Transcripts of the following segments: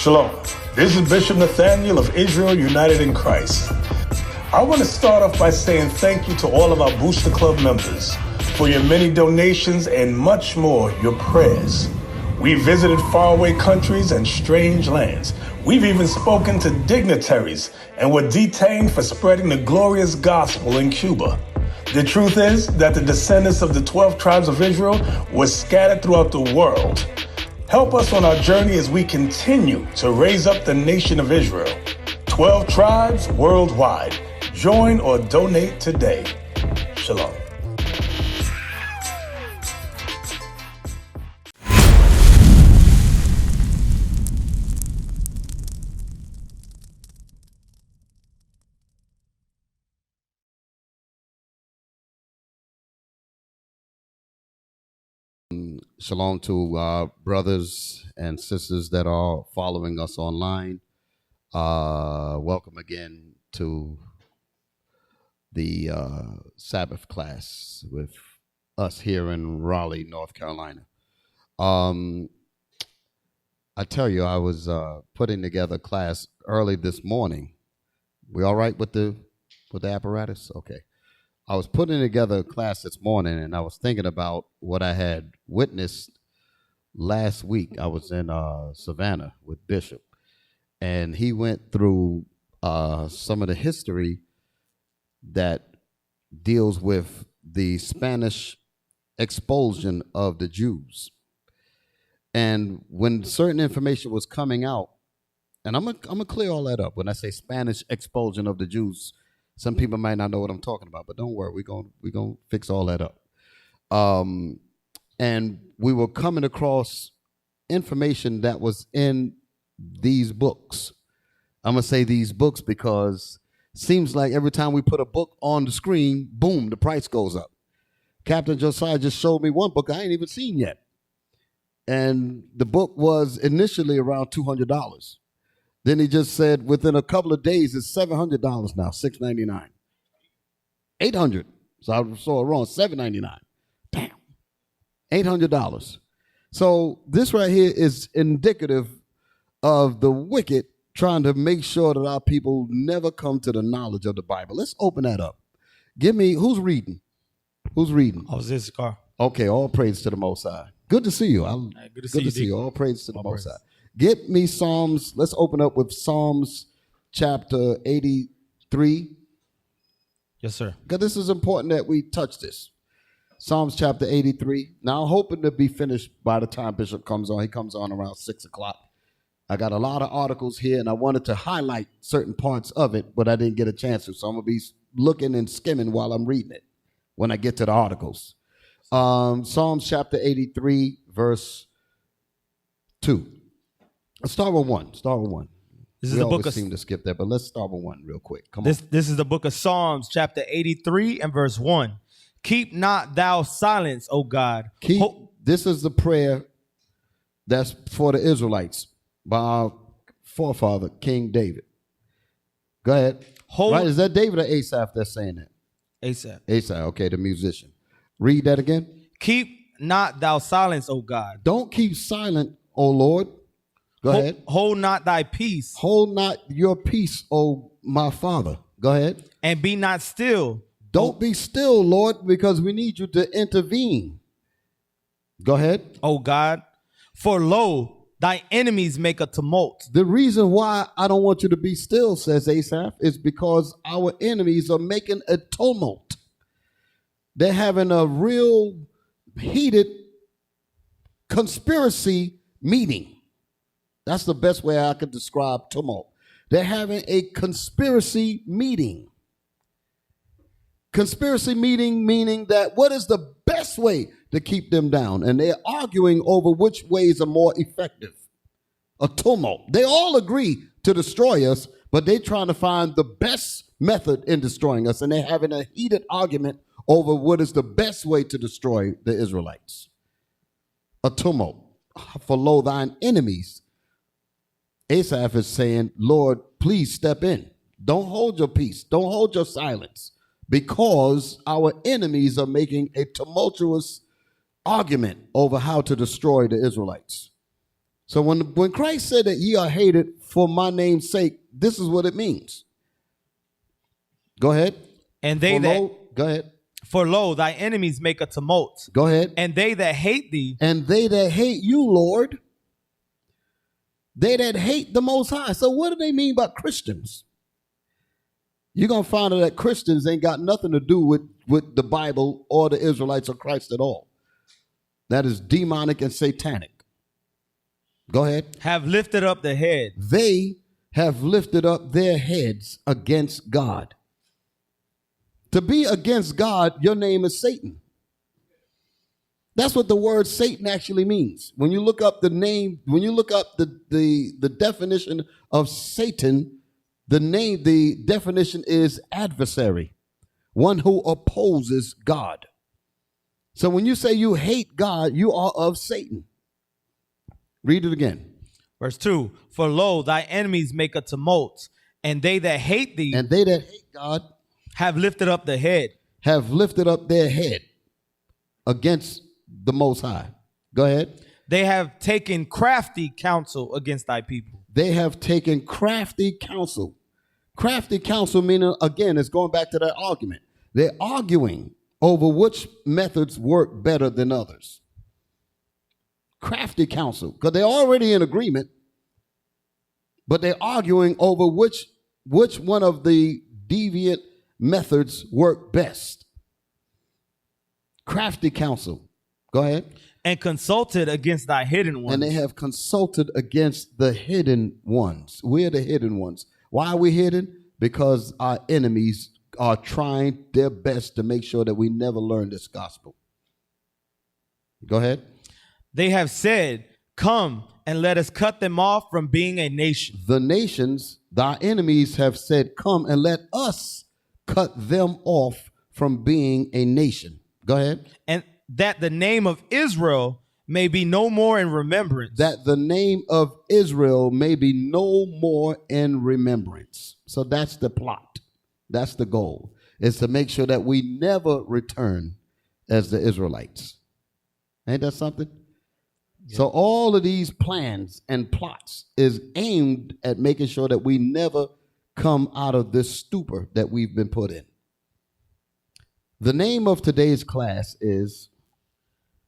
Shalom. This is Bishop Nathaniel of Israel United in Christ. I want to start off by saying thank you to all of our Booster Club members for your many donations and much more, your prayers. We visited faraway countries and strange lands. We've even spoken to dignitaries and were detained for spreading the glorious gospel in Cuba. The truth is that the descendants of the 12 tribes of Israel were scattered throughout the world. Help us on our journey as we continue to raise up the nation of Israel. 12 tribes worldwide. Join or donate today. Shalom. Shalom to our brothers and sisters that are following us online. Welcome again to the Sabbath class with us here in Raleigh, North Carolina. I tell you, I was putting together a class early this morning. We all right with the apparatus? Okay. I was putting together a class this morning, and I was thinking about what I had witnessed last week. I was in Savannah with Bishop, and he went through some of the history that deals with the Spanish expulsion of the Jews. And when certain information was coming out, and I'm gonna clear all that up. When I say Spanish expulsion of the Jews, some people might not know what I'm talking about, but don't worry, we're gonna fix all that up. And we were coming across information that was in these books. I'm gonna say these books because it seems like every time we put a book on the screen, boom, the price goes up. Captain Josiah just showed me one book I ain't even seen yet. And the book was initially around $200. Then he just said within a couple of days it's $700 now, $699. $800. So I saw it wrong, $799. Damn. $800. So this right here is indicative of the wicked trying to make sure that our people never come to the knowledge of the Bible. Let's open that up. Give me, who's reading? Who's reading? I was this car. Okay, all praise to the Most High. Good to see you. Good to see you. All praise to the Most High. Get me Psalms. Let's open up with Psalms chapter 83. Yes, sir. Because this is important that we touch this. Psalms chapter 83. Now, I'm hoping to be finished by the time Bishop comes on. He comes on around 6 o'clock. I got a lot of articles here, and I wanted to highlight certain parts of it, but I didn't get a chance to. So I'm going to be looking and skimming while I'm reading it when I get to the articles. Psalms chapter 83, verse 2. Let's start with 1. This is the book of, seem to skip that, but let's start with 1 real quick. Come on. This is the book of Psalms, chapter 83 and verse 1. Keep not thou silence, O God. This is the prayer that's for the Israelites by our forefather, King David. Go ahead. Right? Is that David or Asaph that's saying that? Asaph, okay, the musician. Read that again. Keep not thou silence, O God. Don't keep silent, O Lord. Go ahead. Hold not thy peace. Hold not your peace, O my Father. Go ahead. And be not still. Don't be still, Lord, because we need you to intervene. Go ahead. O God, for lo, thy enemies make a tumult. The reason why I don't want you to be still, says Asaph, is because our enemies are making a tumult. They're having a real heated conspiracy meeting. That's the best way I could describe tumult. They're having a conspiracy meeting. Conspiracy meeting meaning that what is the best way to keep them down? And they're arguing over which ways are more effective. A tumult. They all agree to destroy us, but they're trying to find the best method in destroying us. And they're having a heated argument over what is the best way to destroy the Israelites. A tumult. For lo, thine enemies. Asaph is saying, Lord, please step in. Don't hold your peace. Don't hold your silence, because our enemies are making a tumultuous argument over how to destroy the Israelites. So when Christ said that ye are hated for my name's sake, this is what it means. Go ahead. And they Go ahead. For lo, thy enemies make a tumult. Go ahead. And they that hate thee. And they that hate you, Lord. They that hate the Most High. So what do they mean by Christians? You're going to find out that Christians ain't got nothing to do with the Bible or the Israelites or Christ at all. That is demonic and satanic. Go ahead. Have lifted up the head. They have lifted up their heads against God. To be against God, your name is Satan. That's what the word Satan actually means. When you look up the name, when you look up the definition of Satan, the definition is adversary, one who opposes God. So when you say you hate God, you are of Satan. Read it again. Verse 2, for lo, thy enemies make a tumult, and they that hate thee. And they that hate God have lifted up the head. Have lifted up their head against the Most High. Go ahead. They have taken crafty counsel against thy people. They have taken crafty counsel. Crafty counsel meaning, again, it's going back to that argument. They're arguing over which methods work better than others. Crafty counsel, because they're already in agreement, but they're arguing over which one of the deviant methods work best. Crafty counsel. Go ahead. And consulted against thy hidden ones. And they have consulted against the hidden ones. We're the hidden ones. Why are we hidden? Because our enemies are trying their best to make sure that we never learn this gospel. Go ahead. They have said, come and let us cut them off from being a nation. The nations, thy enemies, have said, come and let us cut them off from being a nation. Go ahead. And that the name of Israel may be no more in remembrance. That the name of Israel may be no more in remembrance. So that's the plot. That's the goal, is to make sure that we never return as the Israelites. Ain't that something? Yeah. So all of these plans and plots is aimed at making sure that we never come out of this stupor that we've been put in. The name of today's class is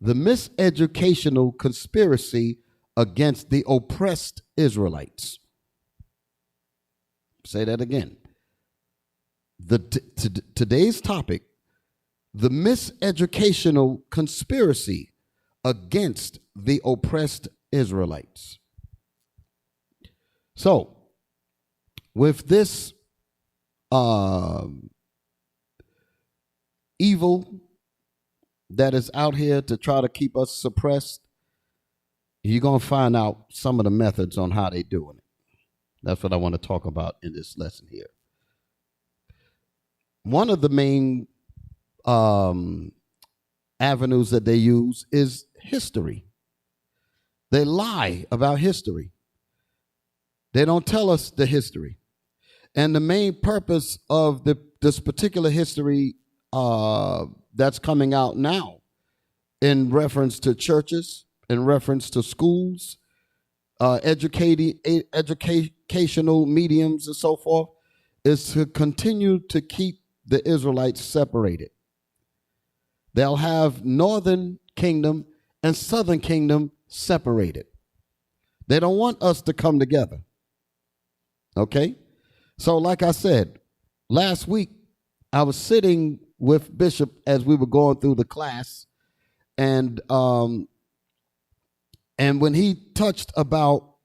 The Miseducational Conspiracy Against the Oppressed Israelites. Say that again. Today's topic, the miseducational conspiracy against the oppressed Israelites. So, with this evil that is out here to try to keep us suppressed, you're going to find out some of the methods on how they're doing it. That's what I want to talk about in this lesson here. One of the main avenues that they use is history. They lie about history. They don't tell us the history. And the main purpose of this particular history that's coming out now in reference to churches, in reference to schools, educational mediums and so forth, is to continue to keep the Israelites separated. They'll have northern kingdom and southern kingdom separated. They don't want us to come together. Okay? So like I said, last week I was sitting with Bishop as we were going through the class, and when he touched about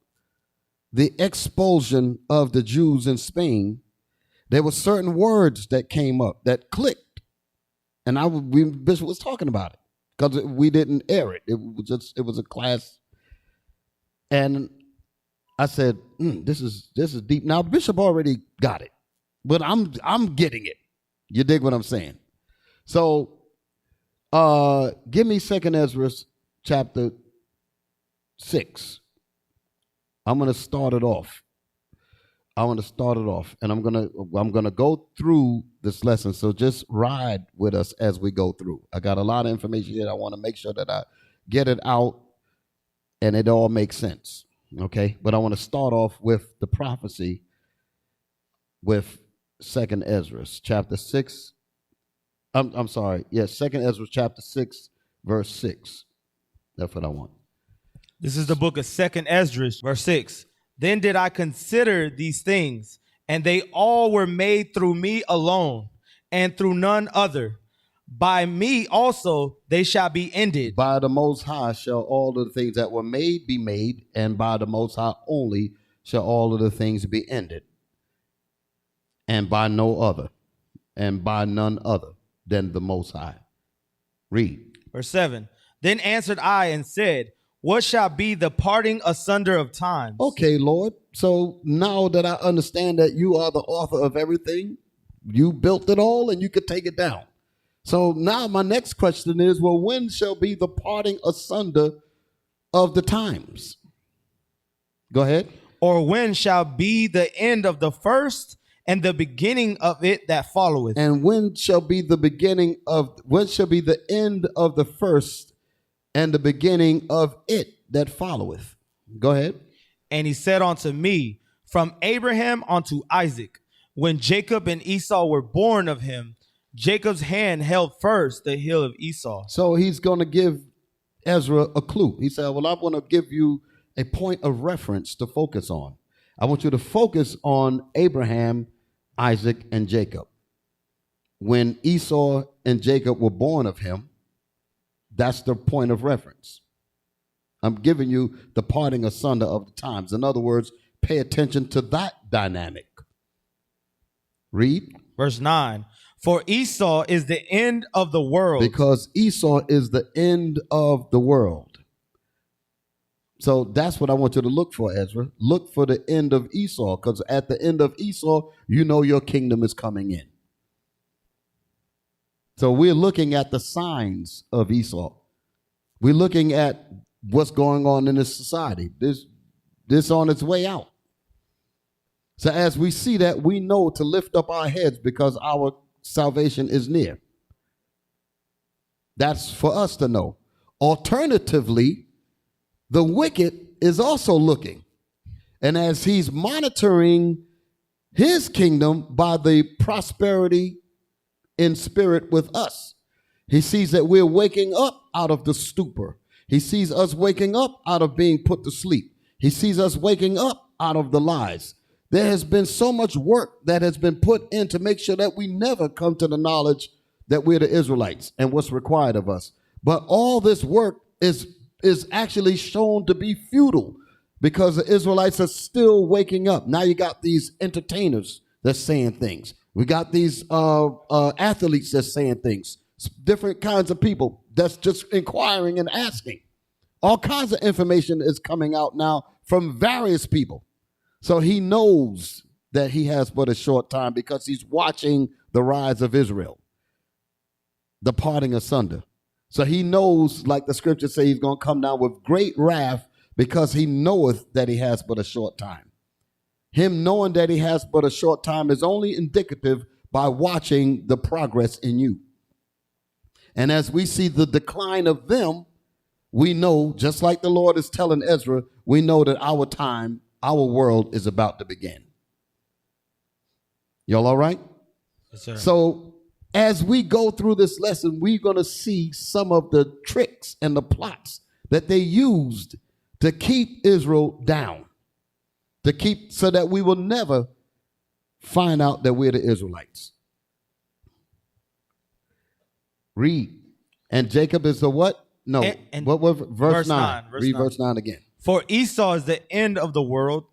the expulsion of the Jews in Spain, there were certain words that came up that clicked, and Bishop was talking about it because we didn't air it. It was a class, and I said, "This is deep." Now Bishop already got it, but I'm getting it. You dig what I'm saying? So, give me 2nd Ezra chapter 6. I'm going to start it off. And I'm gonna go through this lesson. So just ride with us as we go through. I got a lot of information here. I want to make sure that I get it out and it all makes sense. Okay, but I want to start off with the prophecy with Second Ezra chapter 6. I'm sorry. Yes, Second Ezra chapter 6, verse 6. That's what I want. This is the book of Second Ezra, verse 6. Then did I consider these things, and they all were made through me alone, and through none other. By me also they shall be ended. By the Most High shall all of the things that were made be made, and by the Most High only shall all of the things be ended, and by no other, and by none other than the Most High. Read. Verse 7. Then answered I and said, what shall be the parting asunder of times? Okay, Lord. So now that I understand that you are the author of everything, you built it all and you could take it down. So now my next question is, well, when shall be the parting asunder of the times? Go ahead. Or when shall be the end of the first and the beginning of it that followeth? And when shall be the end of the first and the beginning of it that followeth? Go ahead. And he said unto me, from Abraham unto Isaac, when Jacob and Esau were born of him, Jacob's hand held first the heel of Esau. So he's going to give Ezra a clue. He said, well, I want to give you a point of reference to focus on. I want you to focus on Abraham, Isaac, and Jacob. When Esau and Jacob were born of him, that's the point of reference. I'm giving you the parting asunder of the times. In other words, pay attention to that dynamic. Read. Verse 9. For Esau is the end of the world. Because Esau is the end of the world. So that's what I want you to look for, Ezra. Look for the end of Esau, because at the end of Esau, you know your kingdom is coming in. So we're looking at the signs of Esau. We're looking at what's going on in this society. This on its way out. So as we see that, we know to lift up our heads because our salvation is near. That's for us to know. Alternatively, the wicked is also looking. And as he's monitoring his kingdom by the prosperity in spirit with us, he sees that we're waking up out of the stupor. He sees us waking up out of being put to sleep. He sees us waking up out of the lies. There has been so much work that has been put in to make sure that we never come to the knowledge that we're the Israelites and what's required of us. But all this work is actually shown to be futile because the Israelites are still waking up. Now you got these entertainers that's saying things. We got these athletes that's saying things. Different kinds of people that's just inquiring and asking. All kinds of information is coming out now from various people. So he knows that he has but a short time because he's watching the rise of Israel, the parting asunder. So he knows, like the scriptures say, he's going to come down with great wrath because he knoweth that he has but a short time. Him knowing that he has but a short time is only indicative by watching the progress in you. And as we see the decline of them, we know, just like the Lord is telling Ezra, we know that our time, our world is about to begin. Y'all all right? Yes, sir. So as we go through this lesson, we're going to see some of the tricks and the plots that they used to keep Israel down, so that we will never find out that we're the Israelites. Read. And Jacob is the what? No. And what was verse 9? Read 9. verse 9 again. For Esau is the end of the world,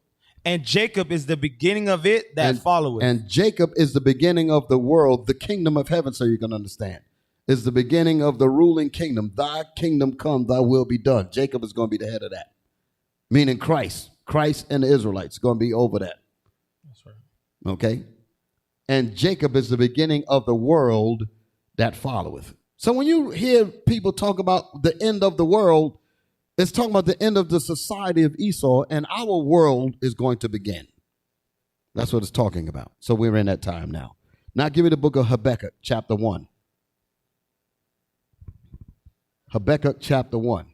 and Jacob is the beginning of it that followeth. And Jacob is the beginning of the world, the kingdom of heaven, so you can understand, is the beginning of the ruling kingdom. Thy kingdom come, thy will be done. Jacob is going to be the head of that, meaning Christ. Christ and the Israelites are going to be over that. That's right. Okay? And Jacob is the beginning of the world that followeth. So when you hear people talk about the end of the world, it's talking about the end of the society of Esau, and our world is going to begin. That's what it's talking about. So we're in that time now. Now give me the book of Habakkuk, chapter 1. Habakkuk, chapter 1.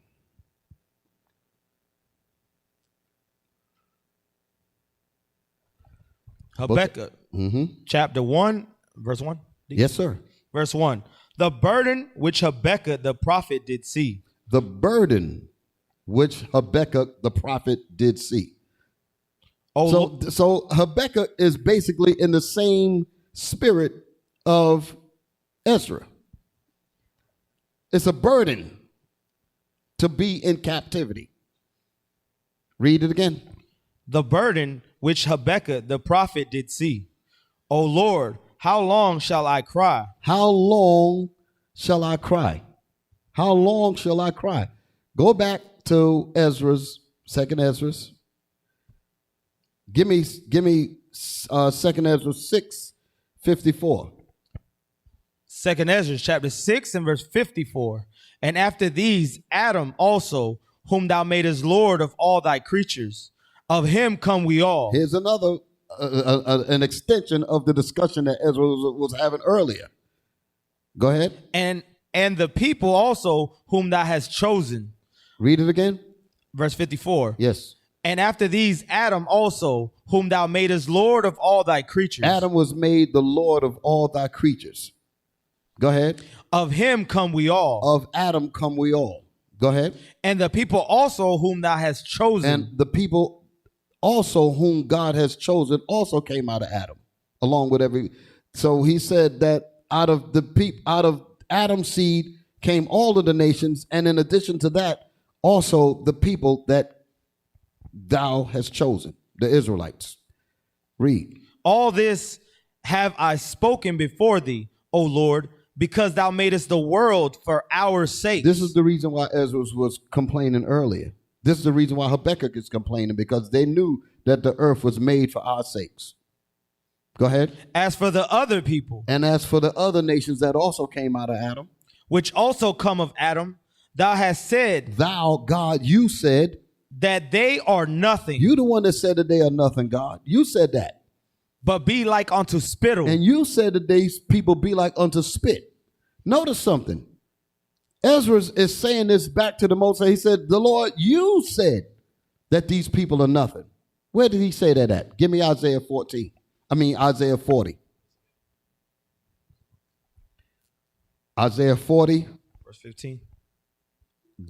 Habakkuk, chapter 1, verse 1. Yes, sir. Verse 1. The burden which Habakkuk the prophet did see. The burden which Habakkuk the prophet did see. So Habakkuk is basically in the same spirit of Ezra. It's a burden to be in captivity. Read it again. The burden which Habakkuk the prophet did see. O Lord, how long shall I cry? How long shall I cry? How long shall I cry? Go back to Ezra's, second Ezra's. Give me second Ezra 6:54. Second Ezra chapter 6 and verse 54. And after these, Adam also, whom thou madest Lord of all thy creatures, of him come we all. Here's another an extension of the discussion that Ezra was having earlier. Go ahead. And the people also whom thou hast chosen. Read it again. Verse 54. Yes. And after these, Adam also, whom thou madest Lord of all thy creatures. Adam was made the Lord of all thy creatures. Go ahead. Of him come we all. Of Adam come we all. Go ahead. And the people also whom thou hast chosen. And the people also whom God has chosen also came out of Adam, along with every. So he said that out of Adam's seed came all of the nations, and in addition to that, also the people that thou hast chosen, the Israelites. Read. All this have I spoken before thee, O Lord, because thou madest the world for our sake. This is the reason why Ezra was complaining earlier. This is the reason why Habakkuk is complaining, because they knew that the earth was made for our sakes. Go ahead. As for the other people. And as for the other nations that also came out of Adam. Which also come of Adam, thou hast said. Thou, God, you said. That they are nothing. You the one that said that they are nothing, God. You said that. But be like unto spittle. And you said that these people be like unto spit. Notice something. Ezra is saying this back to the Most High. He said, the Lord, you said that these people are nothing. Where did he say that at? Give me Isaiah 40. Isaiah 40. Isaiah 40. Verse 15.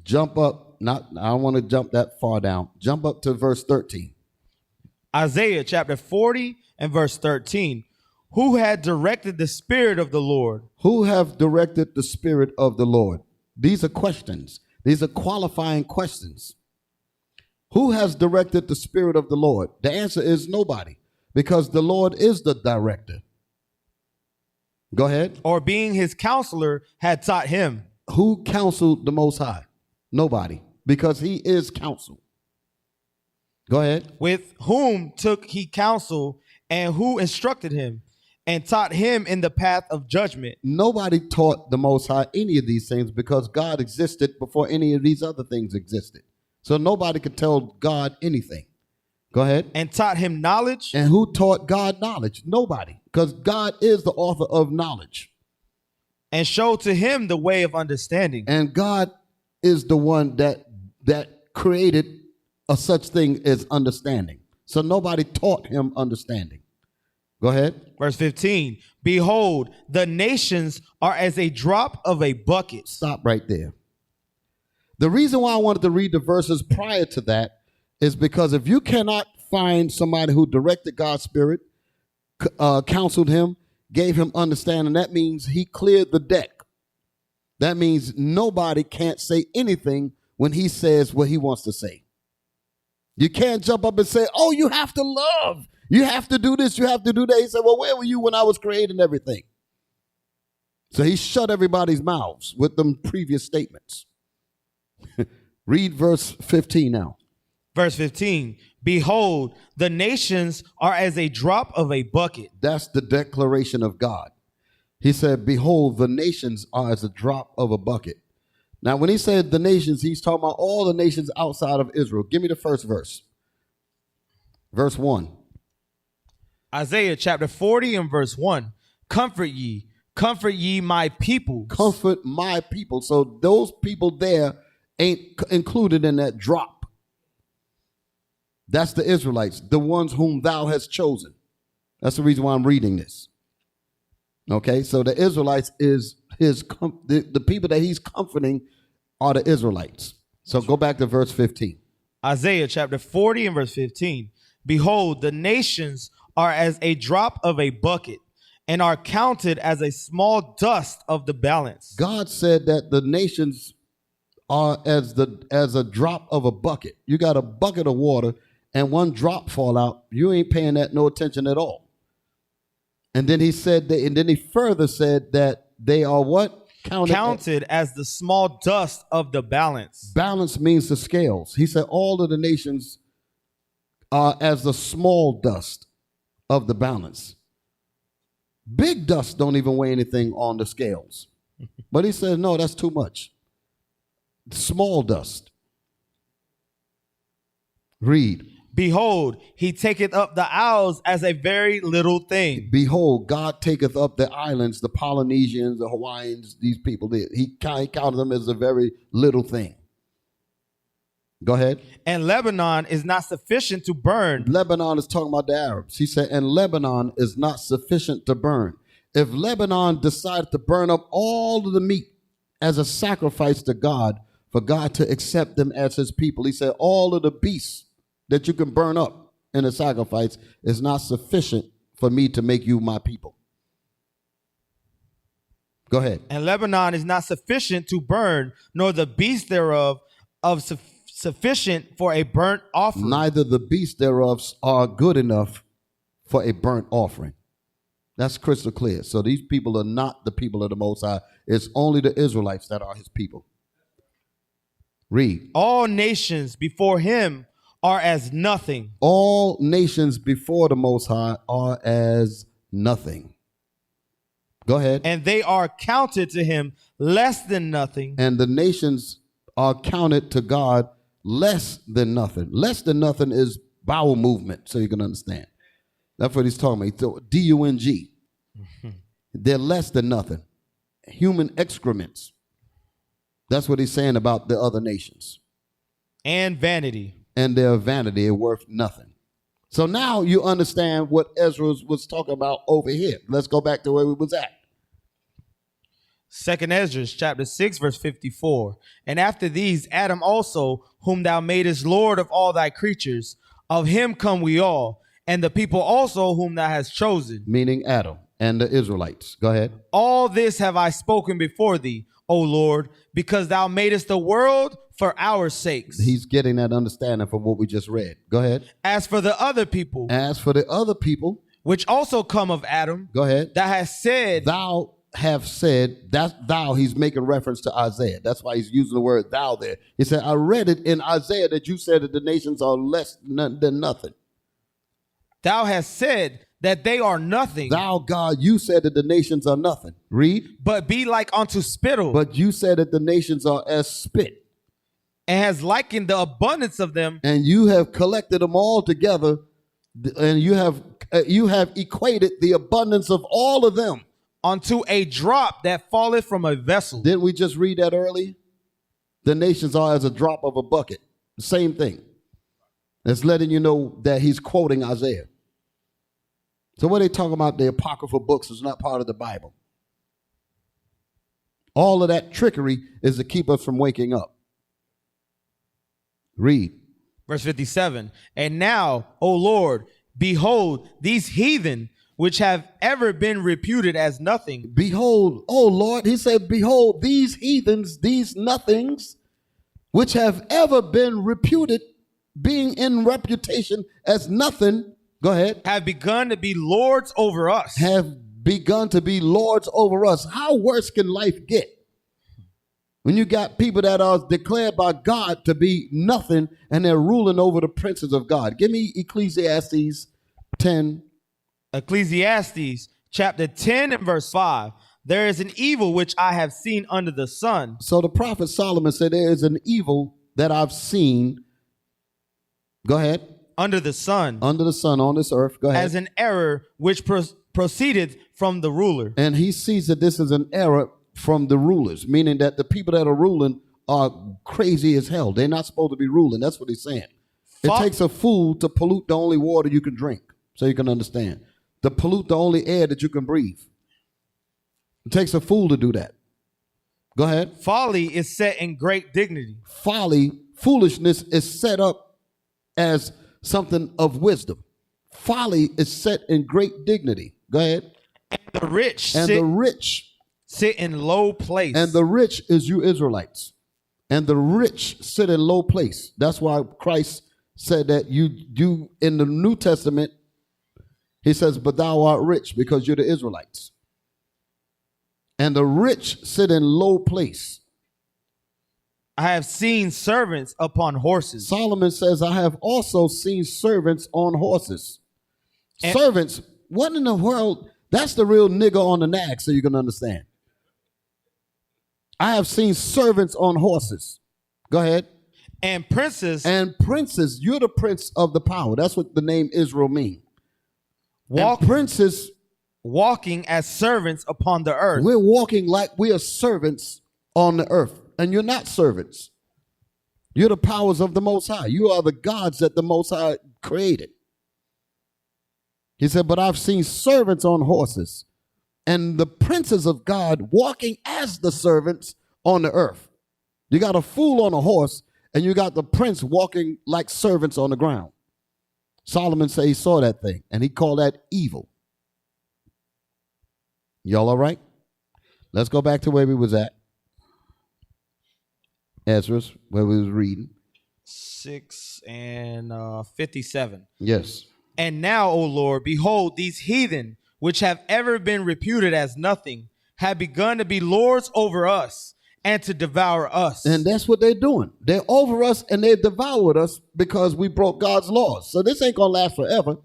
Jump up. I don't want to jump that far down. Jump up to verse 13. Isaiah chapter 40 and verse 13. Who had directed the Spirit of the Lord? Who have directed the Spirit of the Lord? These are questions. These are qualifying questions. Who has directed the Spirit of the Lord? The answer is nobody, because the Lord is the director. Go ahead. Or being his counselor had taught him. Who counseled the Most High? Nobody, because he is counsel. Go ahead. With whom took he counsel, and who instructed him and taught him in the path of judgment? Nobody taught the Most High any of these things, because God existed before any of these other things existed. So nobody could tell God anything. Go ahead. And taught him knowledge. And who taught God knowledge? Nobody, because God is the author of knowledge. And showed to him the way of understanding. And God is the one that created a such thing as understanding. So nobody taught him understanding. Go ahead. Verse 15. Behold, the nations are as a drop of a bucket. Stop right there. The reason why I wanted to read the verses prior to that is because if you cannot find somebody who directed God's Spirit, counseled him, gave him understanding, that means he cleared the deck. That means nobody can't say anything when he says what he wants to say. You can't jump up and say, oh, you have to love. You have to do this. You have to do that. He said, well, where were you when I was creating everything? So he shut everybody's mouths with them previous statements. Read verse 15 now. Verse 15. Behold, the nations are as a drop of a bucket. That's the declaration of God. He said, behold, the nations are as a drop of a bucket. Now, when he said the nations, he's talking about all the nations outside of Israel. Give me the first verse. Verse 1. Isaiah chapter 40 and verse 1. Comfort ye my people. Comfort my people. So those people there ain't included in that drop. That's the Israelites, the ones whom thou hast chosen. That's the reason why I'm reading this. Okay, so the Israelites is the people that he's comforting are the Israelites. So go back to verse 15. Isaiah chapter 40 and verse 15. Behold, the nations are as a drop of a bucket and are counted as a small dust of the balance. God said that the nations are as a drop of a bucket. You got a bucket of water and one drop fall out. You ain't paying that no attention at all. And then he said that, and then he further said that they are what? Counted as the small dust of the balance. Balance means the scales. He said all of the nations are as the small dust of the balance. Big dust don't even weigh anything on the scales. But he said, no, that's too much. Small dust. Read. Behold, he taketh up the isles as a very little thing. Behold, God taketh up the islands, the Polynesians, the Hawaiians, these people. He counted them as a very little thing. Go ahead. And Lebanon is not sufficient to burn. Lebanon is talking about the Arabs. He said, and Lebanon is not sufficient to burn. If Lebanon decided to burn up all of the meat as a sacrifice to God, for God to accept them as his people, he said, all of the beasts that you can burn up in a sacrifice is not sufficient for me to make you my people. Go ahead. And Lebanon is not sufficient to burn, nor the beast thereof of sufficient for a burnt offering. Neither the beasts thereof are good enough for a burnt offering. That's crystal clear. So these people are not the people of the Most High. It's only the Israelites that are his people. Read. All nations before him are as nothing. All nations before the Most High are as nothing. Go ahead. And they are counted to him less than nothing. And the nations are counted to God less than nothing. Less than nothing is bowel movement, so you can understand. That's what he's talking about. D-U-N-G. They're less than nothing. Human excrements. That's what he's saying about the other nations. And vanity. And their vanity are worth nothing. So now you understand what Ezra was talking about over here. Let's go back to where we was at. 2nd Ezra chapter 6 verse 54. And after these Adam also, whom thou madest Lord of all thy creatures, of him come we all, and the people also whom thou hast chosen. Meaning Adam and the Israelites. Go ahead. All this have I spoken before thee, O Lord, because thou madest the world for our sakes. He's getting that understanding from what we just read. Go ahead. As for the other people. As for the other people. Which also come of Adam. Go ahead. Thou hast said. Thou have said. That thou, he's making reference to Isaiah. That's why he's using the word thou there. He said, I read it in Isaiah that you said that the nations are less than nothing. Thou hast said that they are nothing. Thou, God, you said that the nations are nothing. Read. But be like unto spittle. But you said that the nations are as spit. And has likened the abundance of them. And you have collected them all together. And you have equated the abundance of all of them. Unto a drop that falleth from a vessel. Didn't we just read that early? The nations are as a drop of a bucket. The same thing. That's letting you know that he's quoting Isaiah. So what are they talking about? The apocryphal books is not part of the Bible. All of that trickery is to keep us from waking up. Read. Verse 57. And now, O Lord, behold, these heathen, which have ever been reputed as nothing. Behold, O Lord, he said, behold, these heathens, these nothings, which have ever been reputed, being in reputation as nothing. Go ahead. Have begun to be lords over us. Have begun to be lords over us. How worse can life get? When you got people that are declared by God to be nothing and they're ruling over the princes of God. Give me Ecclesiastes 10. Ecclesiastes chapter 10 and verse 5. There is an evil which I have seen under the sun. So the prophet Solomon said there is an evil that I've seen. Go ahead. Under the sun. Under the sun on this earth. Go ahead. As an error which proceeded from the ruler. And he sees that this is an error from the rulers, meaning that the people that are ruling are crazy as hell. They're not supposed to be ruling. That's what he's saying. It takes a fool to pollute the only water you can drink, so you can understand. to pollute the only air that you can breathe. It takes a fool to do that. Go ahead. Folly is set in great dignity. Foolishness is set up as something of wisdom. Folly is set in great dignity. Go ahead. And the rich sit in low place. And the rich is you Israelites. And the rich sit in low place. That's why Christ said that you in the New Testament, he says, but thou art rich, because you're the Israelites. And the rich sit in low place. I have seen servants upon horses. Solomon says, I have also seen servants on horses. And servants, what in the world? That's the real nigger on the nag, so you can understand. I have seen servants on horses. Go ahead. And princes. And princes, you're the prince of the power. That's what the name Israel means. Princes walking as servants upon the earth. We're walking like we are servants on the earth. And you're not servants. You're the powers of the Most High. You are the gods that the Most High created. He said, but I've seen servants on horses and the princes of God walking as the servants on the earth. You got a fool on a horse and you got the prince walking like servants on the ground. Solomon said he saw that thing and he called that evil. Y'all all right? Let's go back to where we was at. Ezra's, where we was reading. 6 and 57. Yes. And now, O Lord, behold, these heathen, which have ever been reputed as nothing, have begun to be lords over us and to devour us. And that's what they're doing. They're over us and they've devoured us because we broke God's laws. So this ain't going to last forever.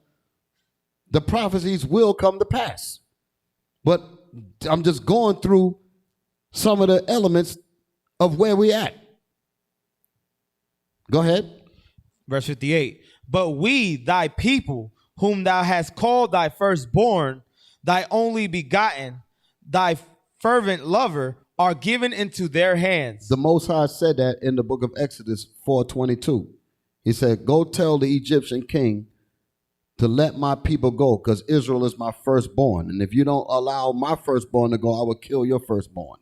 The prophecies will come to pass. But I'm just going through some of the elements of where we at. Go ahead. Verse 58. But we, thy people, whom thou hast called thy firstborn, thy only begotten, thy fervent lover, are given into their hands. The Most High said that in the book of Exodus 4:22. He said, go tell the Egyptian king to let my people go, because Israel is my firstborn. And if you don't allow my firstborn to go, I will kill your firstborn.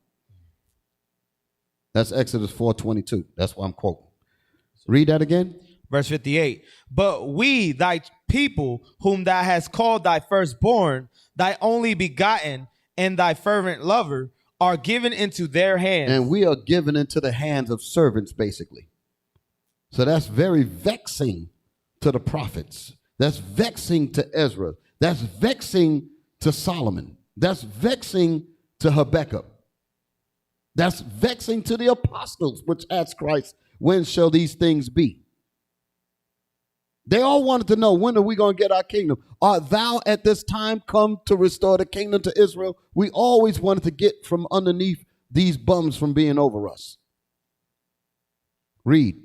That's Exodus 4:22. That's what I'm quoting. Read that again. Verse 58. But we, thy people, whom thou hast called thy firstborn, thy only begotten, and thy fervent lover, are given into their hands. And we are given into the hands of servants, basically. So that's very vexing to the prophets. That's vexing to Ezra. That's vexing to Solomon. That's vexing to Habakkuk. That's vexing to the apostles, which asked Christ, when shall these things be? They all wanted to know, when are we going to get our kingdom? Art thou at this time come to restore the kingdom to Israel? We always wanted to get from underneath these bums from being over us. Read.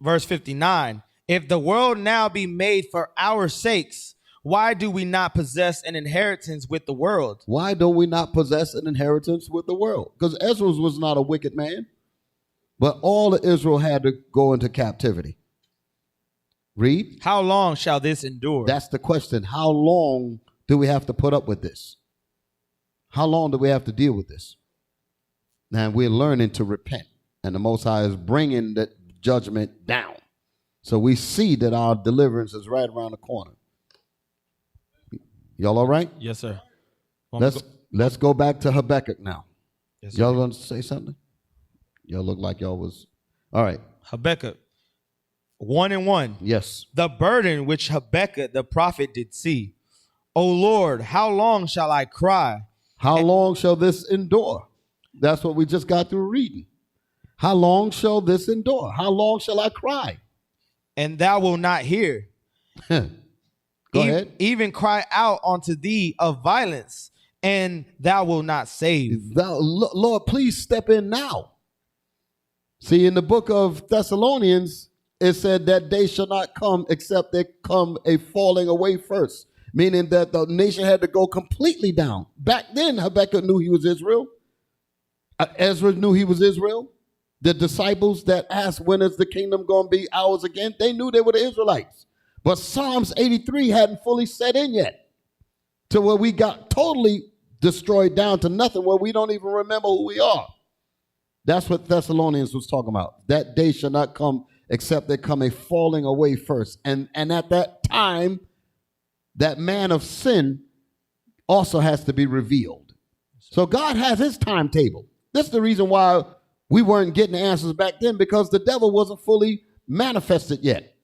Verse 59. If the world now be made for our sakes, why do we not possess an inheritance with the world? Why don't we not possess an inheritance with the world? Because Ezra was not a wicked man, but all of Israel had to go into captivity. Read. How long shall this endure? That's the question. How long do we have to put up with this? How long do we have to deal with this? Now we're learning to repent, and the Most High is bringing the judgment down. So we see that our deliverance is right around the corner. Y'all all right? Yes, sir. Let's go back to Habakkuk now. Yes, sir. Y'all want to say something? Y'all look like y'all was. All right. Habakkuk 1:1. Yes. The burden which Habakkuk the prophet did see. O Lord, how long shall I cry? How long shall this endure? That's what we just got through reading. How long shall this endure? How long shall I cry? And thou wilt not hear. Go ahead. Even cry out unto thee of violence, and thou wilt not save. Lord, please step in now. See, in the book of Thessalonians, it said that day shall not come except there come a falling away first, meaning that the nation had to go completely down. Back then, Habakkuk knew he was Israel. Ezra knew he was Israel. The disciples that asked, when is the kingdom going to be ours again? They knew they were the Israelites. But Psalms 83 hadn't fully set in yet, to where we got totally destroyed down to nothing, where we don't even remember who we are. That's what Thessalonians was talking about. That day shall not come except there come a falling away first. And at that time, that man of sin also has to be revealed. So God has his timetable. This is the reason why we weren't getting answers back then, because the devil wasn't fully manifested yet.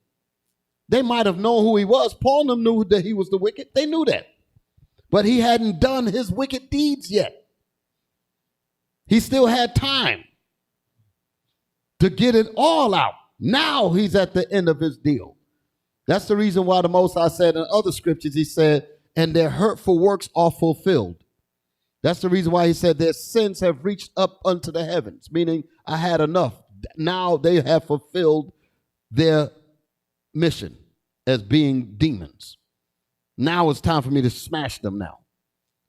They might have known who he was. Paul and them knew that he was the wicked. They knew that. But he hadn't done his wicked deeds yet. He still had time to get it all out. Now he's at the end of his deal. That's the reason why the Most High said in other scriptures, he said, and their hurtful works are fulfilled. That's the reason why he said their sins have reached up unto the heavens, meaning I had enough. Now they have fulfilled their mission as being demons. Now it's time for me to smash them now.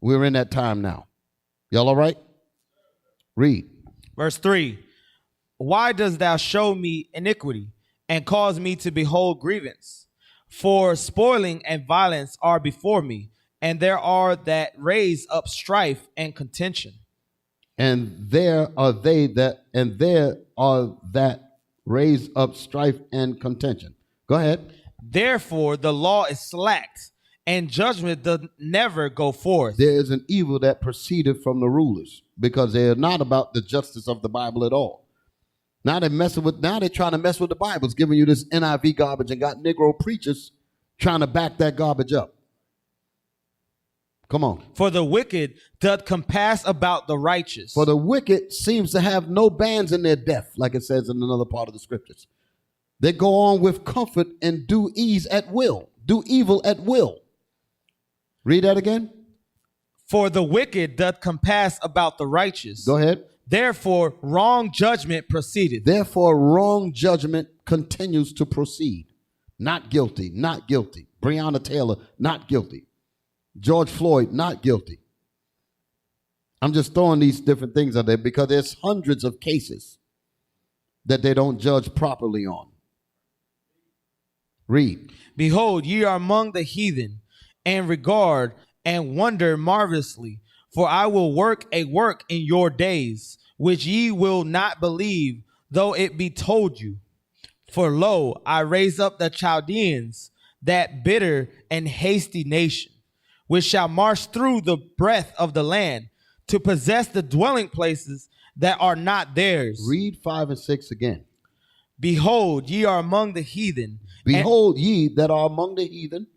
We're in that time now. Y'all all right? Read. Verse 3. Why dost thou show me iniquity and cause me to behold grievance? For spoiling and violence are before me, and there are that raise up strife and contention. And there are that raise up strife and contention. Go ahead. Therefore the law is slacked, and judgment doth never go forth. There is an evil that proceeded from the rulers, because they're not about the justice of the Bible at all. Now they're trying to mess with the Bible. It's giving you this NIV garbage and got Negro preachers trying to back that garbage up. Come on. For the wicked doth compass about the righteous. For the wicked seems to have no bands in their death, like it says in another part of the scriptures. They go on with comfort and do ease at will, do evil at will. Read that again. For the wicked doth compass about the righteous. Go ahead. Therefore wrong judgment proceedeth. Therefore wrong judgment continues to proceed. Not guilty, not guilty. Breonna Taylor, not guilty. George Floyd, not guilty. I'm just throwing these different things out there because there's hundreds of cases that they don't judge properly on. Read. Behold, ye are among the heathen, and regard and wonder marvelously. For I will work a work in your days, which ye will not believe, though it be told you. For lo, I raise up the Chaldeans, that bitter and hasty nation, which shall march through the breadth of the land, to possess the dwelling places that are not theirs. Read 5 and 6 again. Behold, ye are among the heathen. Behold, ye that are among the heathen.